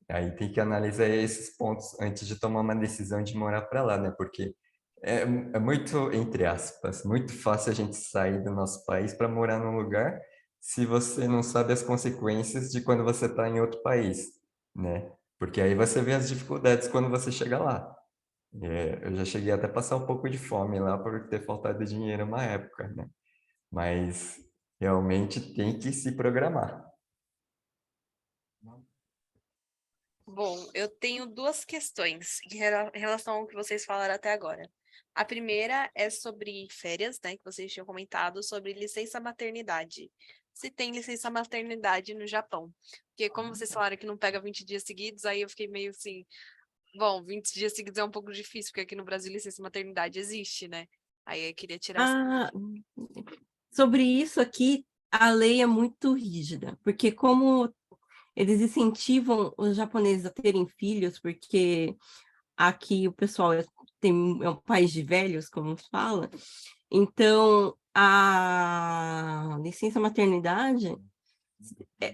Aí tem que analisar esses pontos antes de tomar uma decisão de morar para lá, né? Porque é muito, entre aspas, muito fácil a gente sair do nosso país para morar num lugar se você não sabe as consequências de quando você está em outro país, né? Porque aí você vê as dificuldades quando você chega lá. Eu já cheguei até a passar um pouco de fome lá por ter faltado dinheiro uma época, né? Mas realmente tem que se programar. Bom, eu tenho duas questões em relação ao que vocês falaram até agora. A primeira é sobre férias, né, que vocês tinham comentado sobre licença maternidade. Se tem licença maternidade no Japão. Porque como vocês falaram que não pega 20 dias seguidos, aí eu fiquei meio assim, bom, 20 dias seguidos é um pouco difícil, porque aqui no Brasil licença maternidade existe, né? Aí eu queria tirar essa. Ah, sobre isso aqui, a lei é muito rígida, porque como eles incentivam os japoneses a terem filhos, porque aqui o pessoal é um país de velhos, como se fala, então a licença maternidade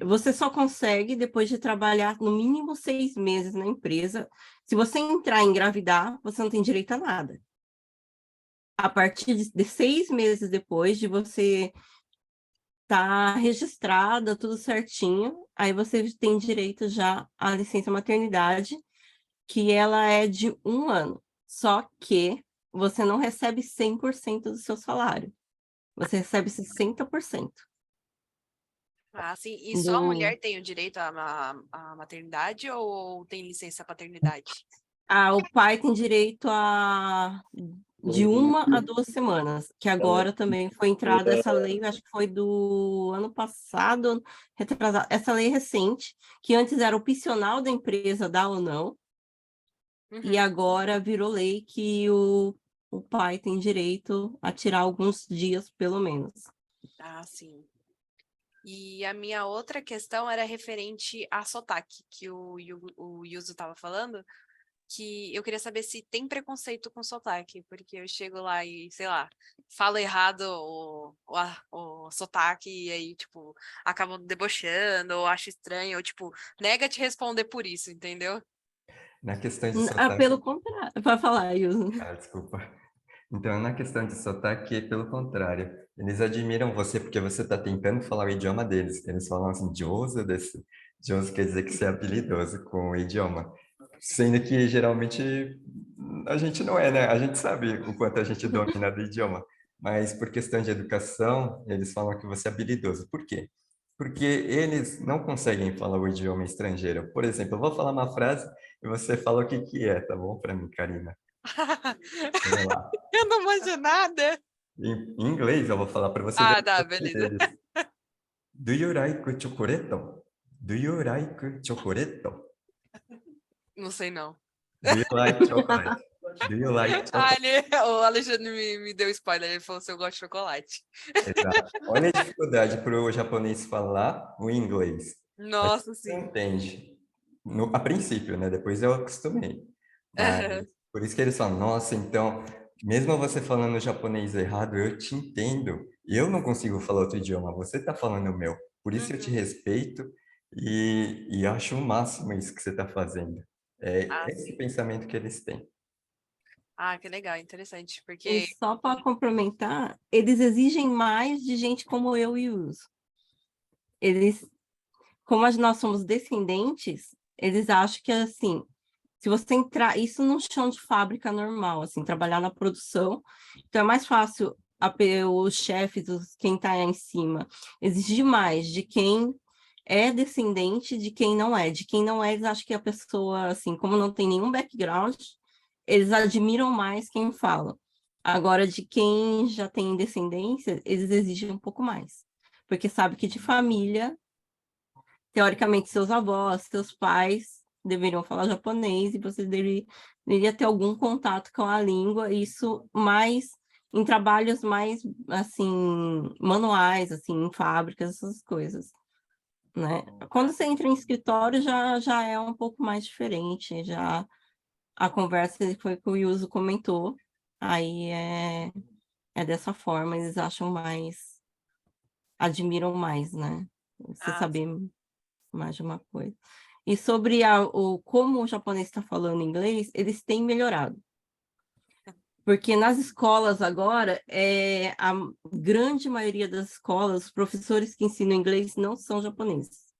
você só consegue depois de trabalhar no mínimo 6 meses na empresa. Se você entrar e engravidar, você não tem direito a nada. A partir de 6 meses depois de você estar registrada, tudo certinho, aí você tem direito já à licença maternidade, que ela é de 1 ano. Só que você não recebe 100% do seu salário. Você recebe 60%. Ah, sim. E só a mulher tem o direito à maternidade ou tem licença paternidade? O pai tem direito de 1 a 2 semanas, que agora também foi entrada essa lei, acho que foi do ano passado, retrasado, essa lei recente, que antes era opcional da empresa dar ou não, e agora virou lei que o pai tem direito a tirar alguns dias, pelo menos. Ah, sim. E a minha outra questão era referente a sotaque, que o Yuzo estava falando, que eu queria saber se tem preconceito com sotaque, porque eu chego lá e, sei lá, falo errado o sotaque, e aí, tipo, acabam debochando, ou acho estranho, ou, tipo, nega te responder por isso, entendeu? Na questão de sotaque... Pelo contrário, vai falar, Yuzo. Desculpa. Então, na questão de sotaque, pelo contrário. Eles admiram você porque você está tentando falar o idioma deles. Eles falam assim, Joso desse. Joso quer dizer que você é habilidoso com o idioma. Sendo que, geralmente, a gente não é, né? A gente sabe o quanto a gente domina do idioma. Mas, por questão de educação, eles falam que você é habilidoso. Por quê? Porque eles não conseguem falar o idioma estrangeiro. Por exemplo, eu vou falar uma frase e você fala o que que é, tá bom para mim, Karina? Vamos lá. Eu não manjo nada. Em inglês, eu vou falar para você ver Tá, o nome beleza. deles. Do you like chocolate? Do you like chocolate? Não sei, não. Do you like chocolate? Do you like chocolate? O Alexandre me deu spoiler, ele falou se eu gosto de chocolate. Exato. Olha a dificuldade para o japonês falar o inglês. Nossa, Você sim. entende. A princípio, né? Depois eu acostumei. Mas por isso que eles falam, nossa, então, mesmo você falando japonês errado, eu te entendo. Eu não consigo falar outro idioma, você está falando o meu. Por isso eu te respeito e acho o máximo isso que você está fazendo. É esse Sim. pensamento que eles têm. Que legal, interessante, E porque... só para complementar, eles exigem mais de gente como eu e o Yuzo. Como nós somos descendentes, eles acham que, assim, se você entrar, isso num chão de fábrica normal, assim, trabalhar na produção, então é mais fácil os chefes, quem está em cima, exigir mais de quem é descendente de quem não é. De quem não é, eles acham que a pessoa, assim, como não tem nenhum background, eles admiram mais quem fala. Agora, de quem já tem descendência, eles exigem um pouco mais. Porque sabe que de família, teoricamente, seus avós, seus pais deveriam falar japonês e você deveria ter algum contato com a língua, isso mais em trabalhos mais, assim, manuais, assim, em fábricas, essas coisas, né? Quando você entra em escritório, já é um pouco mais diferente, já a conversa foi que o Yuzo comentou, aí é dessa forma, eles acham mais, admiram mais, né? Você saber mais de uma coisa. E sobre como o japonês está falando inglês, eles têm melhorado. Porque nas escolas agora, a grande maioria das escolas, os professores que ensinam inglês não são japoneses.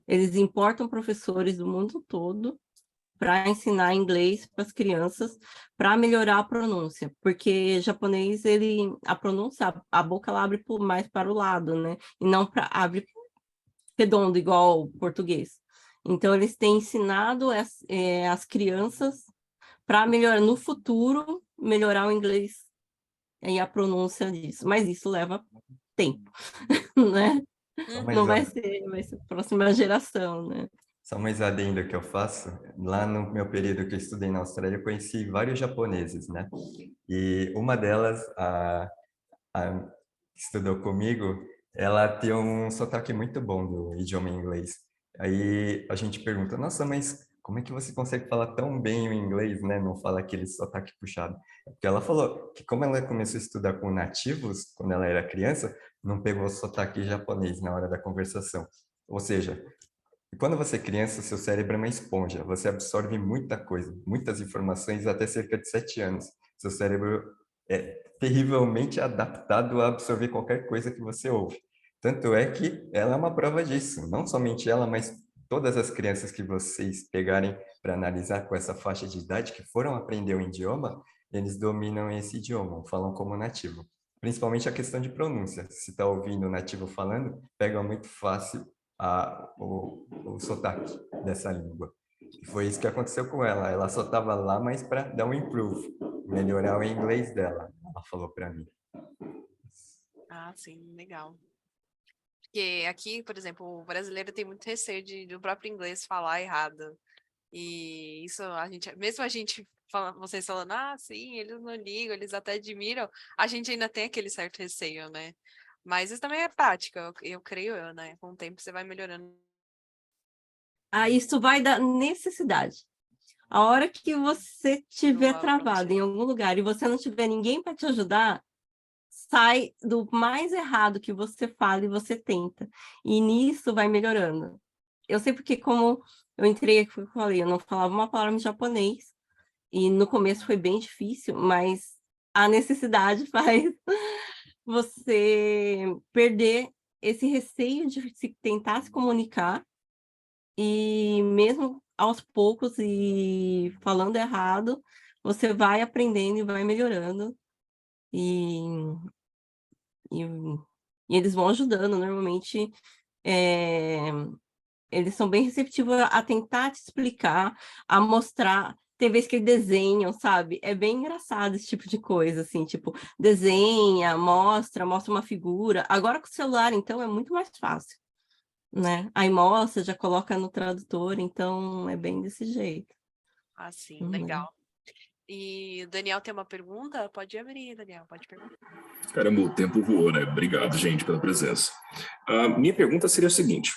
Eles importam professores do mundo todo para ensinar inglês para as crianças, para melhorar a pronúncia, porque japonês, a pronúncia, a boca ela abre mais para o lado, né? E não abre redondo, igual o português. Então, eles têm ensinado as crianças para melhorar no futuro, melhorar o inglês e a pronúncia disso. Mas isso leva tempo, né? Não vai ser a próxima geração, né? Só mais adendo que eu faço, lá no meu período que eu estudei na Austrália, eu conheci vários japoneses, né? E uma delas, a que estudou comigo, ela tem um sotaque muito bom do idioma inglês. Aí a gente pergunta, nossa, mas como é que você consegue falar tão bem o inglês, né? Não fala aquele sotaque puxado. Porque ela falou que como ela começou a estudar com nativos, quando ela era criança, não pegou o sotaque japonês na hora da conversação. Ou seja, quando você é criança, seu cérebro é uma esponja. Você absorve muita coisa, muitas informações até cerca de 7 anos. Seu cérebro é terrivelmente adaptado a absorver qualquer coisa que você ouve. Tanto é que ela é uma prova disso. Não somente ela, mas todas as crianças que vocês pegarem para analisar com essa faixa de idade, que foram aprender o idioma, eles dominam esse idioma, falam como nativo. Principalmente a questão de pronúncia. Se está ouvindo o nativo falando, pega muito fácil o sotaque dessa língua. E foi isso que aconteceu com ela. Ela só estava lá, mas para dar um improve, melhorar o inglês dela. Ela falou para mim. Ah, sim, legal. Porque aqui, por exemplo, o brasileiro tem muito receio do próprio inglês falar errado. E isso mesmo a gente vocês falando, sim, eles não ligam, eles até admiram, a gente ainda tem aquele certo receio, né? Mas isso também é prática, eu creio, né? Com o tempo você vai melhorando. Isso vai da necessidade. A hora que você estiver Boa, travado pronto. em algum lugar e você não tiver ninguém para te ajudar, sai do mais errado que você fala e você tenta. E nisso vai melhorando. Eu sei porque como eu entrei, como eu falei, eu não falava uma palavra em japonês. E no começo foi bem difícil, mas a necessidade faz você perder esse receio de tentar se comunicar. E mesmo aos poucos e falando errado, você vai aprendendo e vai melhorando. E, e, e eles vão ajudando. Normalmente, eles são bem receptivos a tentar te explicar, a mostrar. Tem vezes que eles desenham, sabe? É bem engraçado esse tipo de coisa, assim, tipo, desenha, mostra uma figura. Agora com o celular, então, é muito mais fácil, né? Aí mostra, já coloca no tradutor, então é bem desse jeito. Sim, legal. E o Daniel tem uma pergunta? Pode abrir, Daniel, pode perguntar. Caramba, o tempo voou, né? Obrigado, gente, pela presença. Minha pergunta seria a seguinte: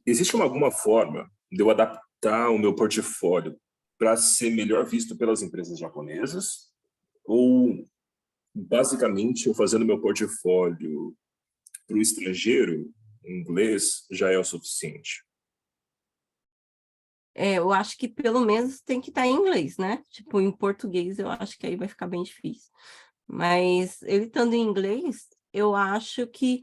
existe alguma forma de eu adaptar o meu portfólio para ser melhor visto pelas empresas japonesas? Ou, basicamente, eu fazendo meu portfólio para o estrangeiro, em inglês, já é o suficiente? Eu acho que pelo menos tem que estar em inglês, né? Tipo, em português eu acho que aí vai ficar bem difícil. Mas ele estando em inglês, eu acho que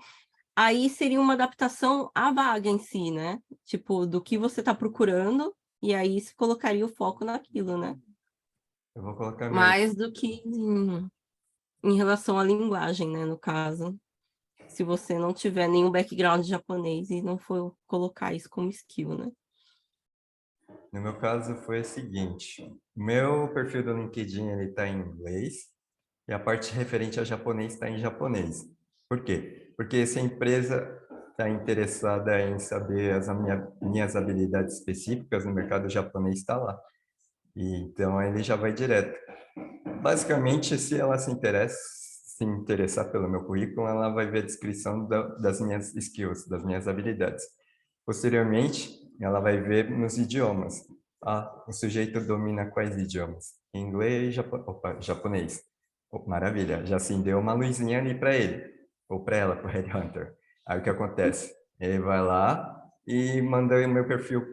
aí seria uma adaptação à vaga em si, né? Tipo, do que você está procurando, e aí se colocaria o foco naquilo, né? Eu vou colocar Mais do que em relação à linguagem, né? No caso, se você não tiver nenhum background japonês e não for colocar isso como skill, né? No meu caso foi o seguinte, o meu perfil do LinkedIn ele está em inglês e a parte referente a japonês está em japonês. Por quê? Porque se a empresa está interessada em saber as minhas habilidades específicas no mercado japonês, está lá. E, então ele já vai direto. Basicamente, se ela se interessar pelo meu currículo, ela vai ver a descrição das minhas skills, das minhas habilidades. Posteriormente, ela vai ver nos idiomas. O sujeito domina quais idiomas? Inglês e japonês. Maravilha, já acendeu uma luzinha ali para ele, ou para ela, para o Headhunter. Aí o que acontece? Ele vai lá e manda o meu perfil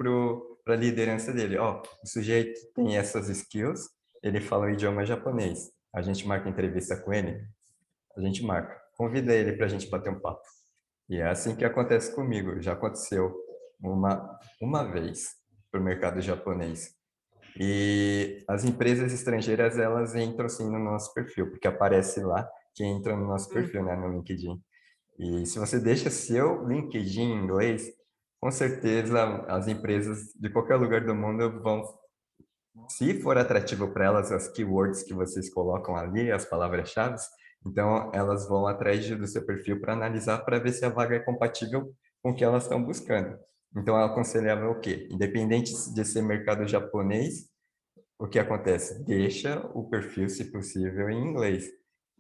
para a liderança dele. O sujeito tem essas skills, ele fala o idioma japonês. A gente marca entrevista com ele? A gente marca. Convida ele para a gente bater um papo. E é assim que acontece comigo. Já aconteceu uma vez para o mercado japonês. E as empresas estrangeiras, elas entram sim no nosso perfil, porque aparece lá que entra no nosso perfil, né, no LinkedIn. E se você deixa seu LinkedIn em inglês, com certeza as empresas de qualquer lugar do mundo vão, se for atrativo para elas, as keywords que vocês colocam ali, as palavras-chave, então elas vão atrás do seu perfil para analisar, para ver se a vaga é compatível com o que elas estão buscando. Então, eu aconselhava o quê? Independente de ser mercado japonês, o que acontece? Deixa o perfil, se possível, em inglês.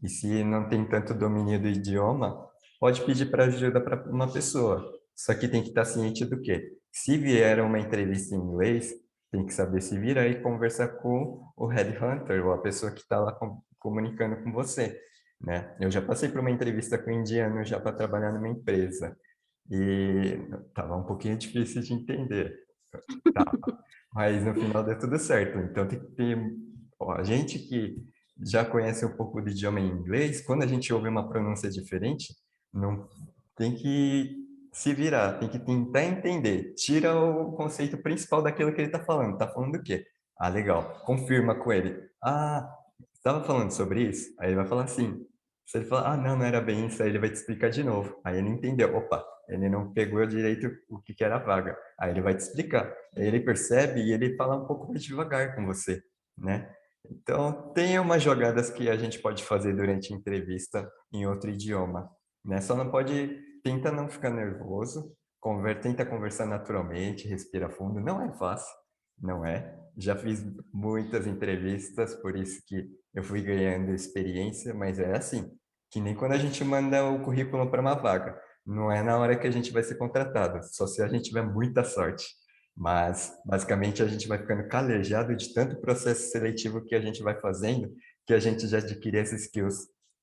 E se não tem tanto domínio do idioma, pode pedir para ajuda para uma pessoa. Só que tem que estar ciente do quê? Se vier uma entrevista em inglês, tem que saber se virar e conversar com o headhunter, ou a pessoa que está lá comunicando com você, né? Eu já passei por uma entrevista com um indiano já para trabalhar numa empresa. E estava um pouquinho difícil de entender. Tá. Mas no final deu tudo certo. Então tem que ter. Ó, a gente que já conhece um pouco do idioma em inglês, quando a gente ouve uma pronúncia diferente, não tem que se virar, tem que tentar entender. Tira o conceito principal daquilo que ele está falando. Está falando do quê? Ah, legal. Confirma com ele. Ah, estava falando sobre isso? Aí ele vai falar assim. Se ele falar, ah, não, não era bem isso, aí ele vai te explicar de novo. Aí ele entendeu. Opa, ele não pegou direito o que era a vaga. Aí ele vai te explicar. Aí ele percebe e ele fala um pouco mais devagar com você, né? Então, tem umas jogadas que a gente pode fazer durante a entrevista em outro idioma, né? Só não pode, tenta não ficar nervoso, tenta conversar naturalmente, respira fundo. Não é fácil, não é. Já fiz muitas entrevistas, por isso que eu fui ganhando experiência, mas é assim, que nem quando a gente manda o currículo para uma vaga. Não é na hora que a gente vai ser contratado, só se a gente tiver muita sorte. Mas, basicamente, a gente vai ficando calejado de tanto processo seletivo que a gente vai fazendo, que a gente já adquire esses skills.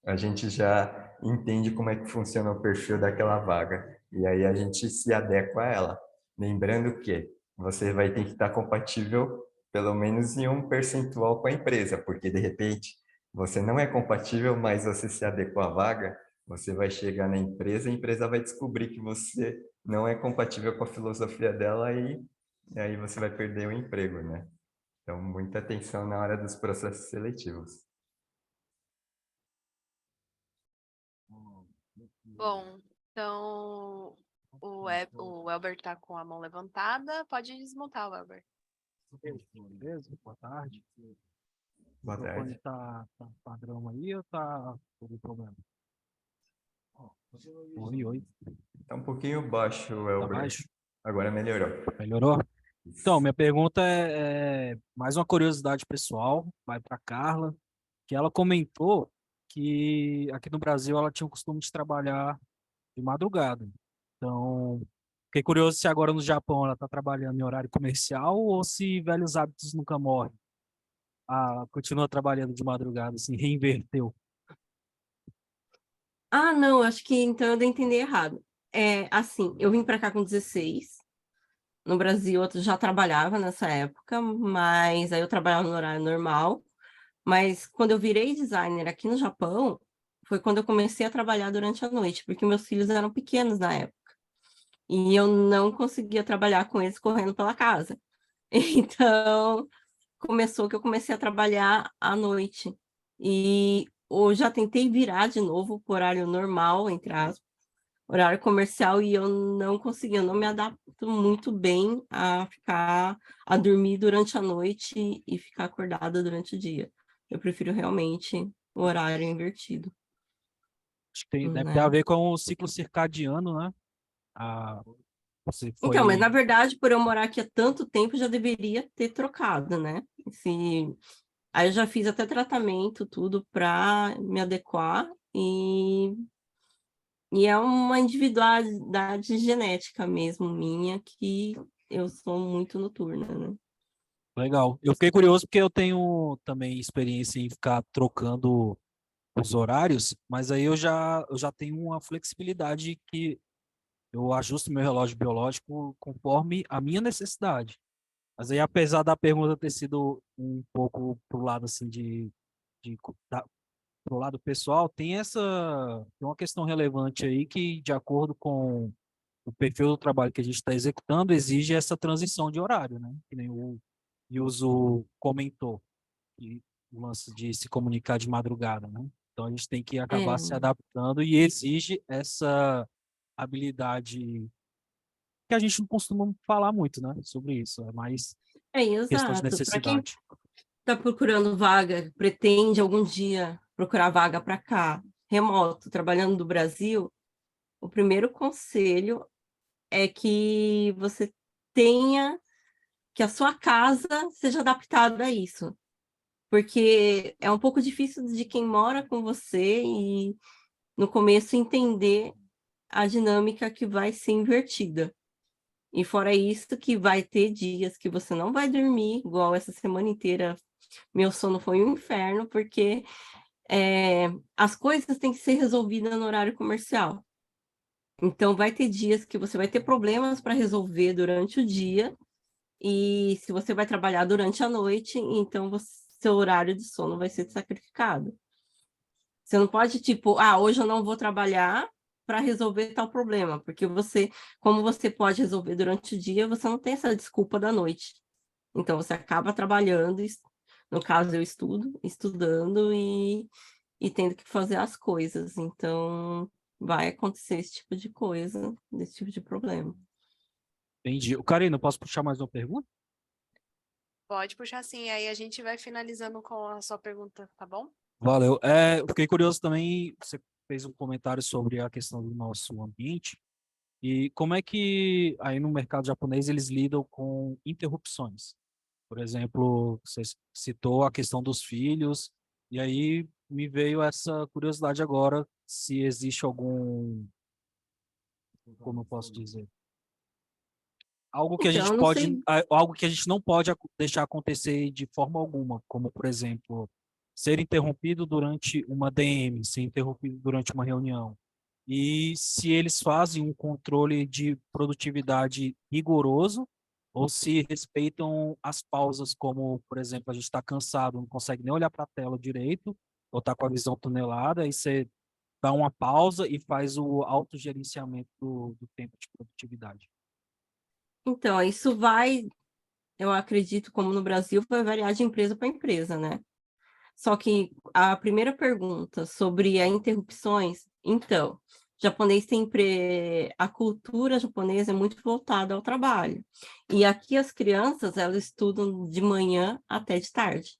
A gente já entende como é que funciona o perfil daquela vaga. E aí a gente se adequa a ela. Lembrando que você vai ter que estar compatível pelo menos em um percentual com a empresa, porque de repente você não é compatível, mas você se adequa à vaga, você vai chegar na empresa, a empresa vai descobrir que você não é compatível com a filosofia dela e aí você vai perder o emprego, né? Então, muita atenção na hora dos processos seletivos. Bom, então o Elber está com a mão levantada. Pode desmontar, o Elber. Beleza? Boa tarde. Boa O microfone tarde. tá padrão aí ou tá com problema? Oi, oi. Tá um pouquinho baixo, Tá Elber. baixo? Agora melhorou. Melhorou? Então, minha pergunta é mais uma curiosidade pessoal, vai para Carla, que ela comentou que aqui no Brasil ela tinha o costume de trabalhar de madrugada. Então, fiquei curioso se agora no Japão ela está trabalhando em horário comercial ou se velhos hábitos nunca morrem. Ah, continua trabalhando de madrugada, assim, reinverteu. Ah, não, acho que então eu dei entender errado. É, assim, eu vim para cá com 16. No Brasil, eu já trabalhava nessa época, mas aí eu trabalhava no horário normal. Mas quando eu virei designer aqui no Japão, foi quando eu comecei a trabalhar durante a noite, porque meus filhos eram pequenos na época. E eu não conseguia trabalhar com eles correndo pela casa. Então, começou que eu comecei a trabalhar à noite. E eu já tentei virar de novo para o horário normal, entre aspas, horário comercial, e eu não consegui, eu não me adapto muito bem a dormir durante a noite e ficar acordada durante o dia. Eu prefiro realmente o horário invertido, Acho que deve ter a né? ver com o ciclo circadiano, né? Ah, você Então, mas foi. na verdade, por eu morar aqui há tanto tempo, já deveria ter trocado, né? Aí eu já fiz até tratamento, tudo para me adequar e é uma individualidade genética mesmo minha que eu sou muito noturna, né? Legal. Eu fiquei curioso porque eu tenho também experiência em ficar trocando os horários, mas aí eu já tenho uma flexibilidade que eu ajusto meu relógio biológico conforme a minha necessidade. Mas aí, apesar da pergunta ter sido um pouco pro lado assim pro lado pessoal, tem uma questão relevante aí que, de acordo com o perfil do trabalho que a gente está executando, exige essa transição de horário, né? Que nem o Yuzo comentou, que o lance de se comunicar de madrugada, né? Então a gente tem que acabar se É, adaptando e exige essa habilidade que a gente não costuma falar muito, né, sobre isso. É mais É, questão de exato. Para quem necessidade. está procurando vaga, pretende algum dia procurar vaga para cá, remoto, trabalhando do Brasil, o primeiro conselho é que você tenha, que a sua casa seja adaptada a isso. Porque é um pouco difícil de quem mora com você e, no começo, entender a dinâmica que vai ser invertida. E fora isso, que vai ter dias que você não vai dormir, igual essa semana inteira, meu sono foi um inferno, porque as coisas têm que ser resolvidas no horário comercial. Então, vai ter dias que você vai ter problemas para resolver durante o dia, e se você vai trabalhar durante a noite, então seu horário de sono vai ser sacrificado. Você não pode, tipo, hoje eu não vou trabalhar para resolver tal problema, porque como você pode resolver durante o dia, você não tem essa desculpa da noite. Então, você acaba trabalhando, no caso, eu estudando e tendo que fazer as coisas. Então, vai acontecer esse tipo de coisa, esse tipo de problema. Entendi. Karina, eu posso puxar mais uma pergunta? Pode puxar sim, aí a gente vai finalizando com a sua pergunta, tá bom? Valeu. Eu fiquei curioso também, você fez um comentário sobre a questão do nosso ambiente, e como é que aí no mercado japonês eles lidam com interrupções? Por exemplo, você citou a questão dos filhos, e aí me veio essa curiosidade agora, se existe algum, como eu posso dizer, algo que a Então, gente eu não pode, sei. algo que a gente não pode deixar acontecer de forma alguma, como, por exemplo, ser interrompido durante uma DM, ser interrompido durante uma reunião. E se eles fazem um controle de produtividade rigoroso, ou se respeitam as pausas, como, por exemplo, a gente está cansado, não consegue nem olhar para a tela direito, ou está com a visão tunelada, aí você dá uma pausa e faz o autogerenciamento do tempo de produtividade. Então, eu acredito, como no Brasil, vai variar de empresa para empresa, né? Só que a primeira pergunta sobre as interrupções, então, a cultura japonesa é muito voltada ao trabalho. E aqui as crianças, elas estudam de manhã até de tarde.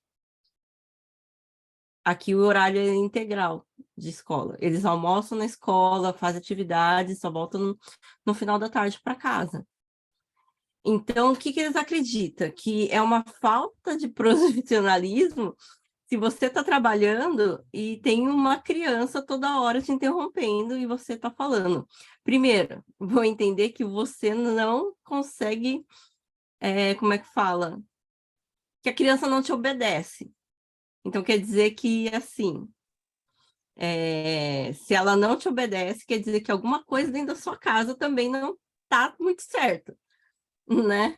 Aqui o horário é integral de escola. Eles almoçam na escola, fazem atividades, só voltam no final da tarde para casa. Então, o que eles acreditam? Que é uma falta de profissionalismo se você está trabalhando e tem uma criança toda hora te interrompendo e você está falando. Primeiro, vou entender que você não consegue, como é que fala? Que a criança não te obedece. Então, quer dizer que, assim, se ela não te obedece, quer dizer que alguma coisa dentro da sua casa também não está muito certo, né?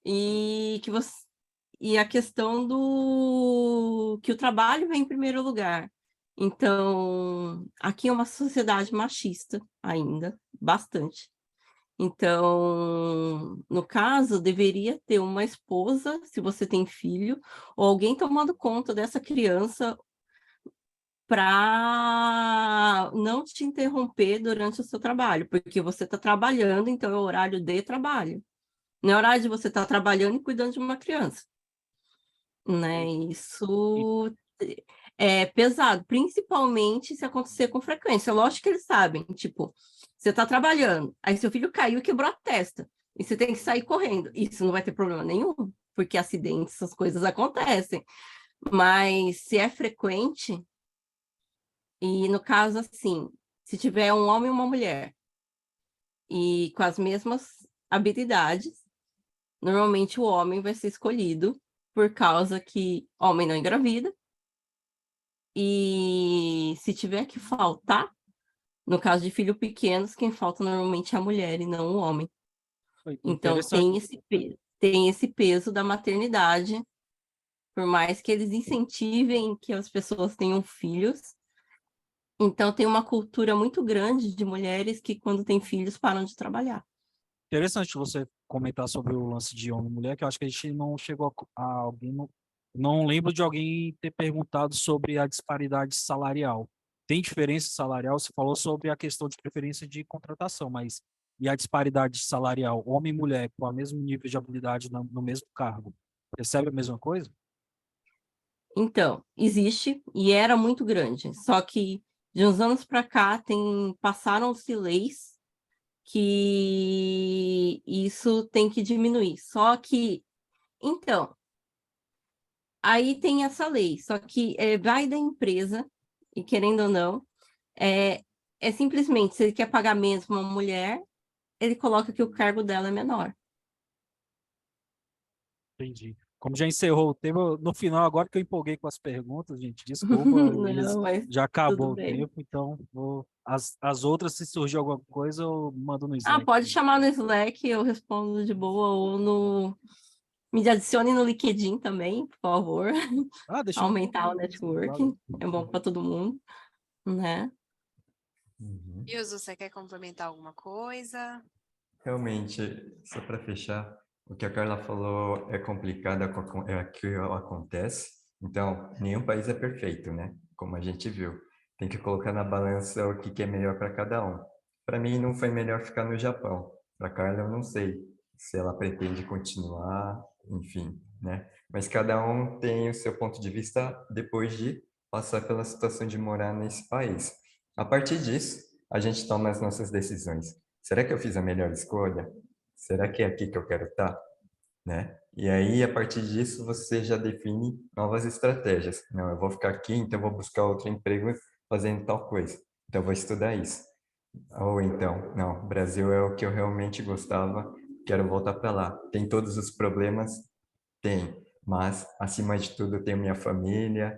E a questão do que o trabalho vem em primeiro lugar. Então, aqui é uma sociedade machista ainda, bastante. Então, no caso, deveria ter uma esposa, se você tem filho, ou alguém tomando conta dessa criança para não te interromper durante o seu trabalho, porque você está trabalhando, então é horário de trabalho. Não é horário de você estar trabalhando e cuidando de uma criança, né? Isso é pesado, principalmente se acontecer com frequência. Lógico que eles sabem, tipo, você está trabalhando, aí seu filho caiu e quebrou a testa, e você tem que sair correndo. Isso não vai ter problema nenhum, porque acidentes, essas coisas acontecem. Mas se é frequente, e no caso assim, se tiver um homem e uma mulher, e com as mesmas habilidades, normalmente o homem vai ser escolhido por causa que homem não engravida. E se tiver que faltar, no caso de filhos pequenos, quem falta normalmente é a mulher e não o homem. Então Interessante. tem esse peso da maternidade, por mais que eles incentivem que as pessoas tenham filhos. Então tem uma cultura muito grande de mulheres que, quando têm filhos, param de trabalhar. Interessante você comentar sobre o lance de homem e mulher, que eu acho que a gente não chegou a alguém, não lembro de alguém ter perguntado sobre a disparidade salarial. Tem diferença salarial? Você falou sobre a questão de preferência de contratação, mas e a disparidade salarial, homem e mulher, com o mesmo nível de habilidade no mesmo cargo, recebe a mesma coisa? Então, existe e era muito grande. Só que de uns anos para cá passaram-se leis que isso tem que diminuir. Só que, então, aí tem essa lei, só que vai da empresa, e querendo ou não, é simplesmente, se ele quer pagar menos uma mulher, ele coloca que o cargo dela é menor. Entendi. Como já encerrou o tema, no final, agora que eu empolguei com as perguntas, gente, desculpa, Não, mas já tudo acabou o bem. tempo, então as outras, se surgir alguma coisa, eu mando no Slack. Pode chamar no Slack, eu respondo de boa, ou me adicione no LinkedIn também, por favor. Deixa Aumentar o Valeu. networking, é bom para todo mundo, né? Ilso, você quer complementar alguma coisa? Realmente, só para fechar, o que a Carla falou é complicado, é o que acontece. Então, nenhum país é perfeito, né? Como a gente viu. Tem que colocar na balança o que é melhor para cada um. Para mim, não foi melhor ficar no Japão. Para Carla, eu não sei se ela pretende continuar, enfim, né? Mas cada um tem o seu ponto de vista depois de passar pela situação de morar nesse país. A partir disso, a gente toma as nossas decisões. Será que eu fiz a melhor escolha? Será que é aqui que eu quero estar? Né? E aí, a partir disso, você já define novas estratégias. Não, eu vou ficar aqui, então eu vou buscar outro emprego fazendo tal coisa. Então, eu vou estudar isso. Ou então, não, Brasil é o que eu realmente gostava, quero voltar para lá. Tem todos os problemas? Tem. Mas, acima de tudo, eu tenho minha família,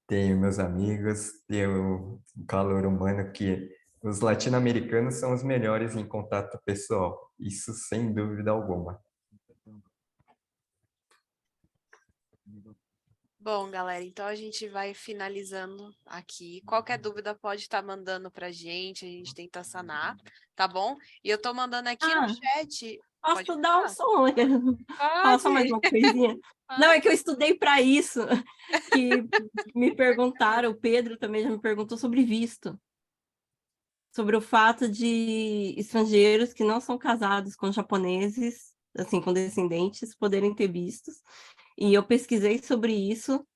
tenho meus amigos, tenho o calor humano que os latino-americanos são os melhores em contato pessoal. Isso sem dúvida alguma. Bom, galera, então a gente vai finalizando aqui. Qualquer dúvida pode estar mandando pra gente, a gente tenta sanar, tá bom? E eu tô mandando aqui no chat. Pode Posso dar um falar? som? Falar só mais uma coisinha? Não, é que eu estudei para isso, que me perguntaram, o Pedro também já me perguntou sobre visto. Sobre o fato de estrangeiros que não são casados com japoneses, assim, com descendentes, poderem ter vistos. E eu pesquisei sobre isso.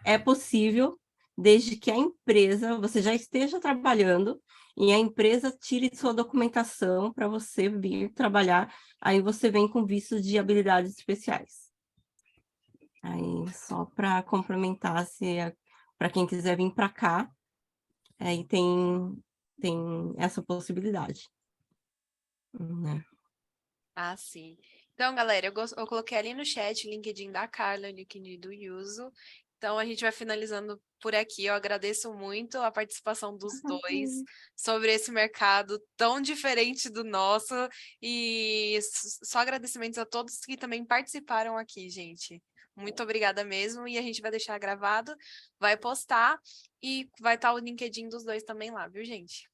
É possível, desde que a empresa, você já esteja trabalhando e a empresa tire sua documentação para você vir trabalhar, aí você vem com visto de habilidades especiais. Aí, só para complementar, para quem quiser vir para cá, aí tem essa possibilidade. Né? Sim. Então, galera, eu coloquei ali no chat o LinkedIn da Carla, o LinkedIn do Yuzo. Então, a gente vai finalizando por aqui. Eu agradeço muito a participação dos dois sobre esse mercado tão diferente do nosso. E só agradecimentos a todos que também participaram aqui, gente. Muito obrigada mesmo. E a gente vai deixar gravado, vai postar e vai estar o LinkedIn dos dois também lá, viu, gente?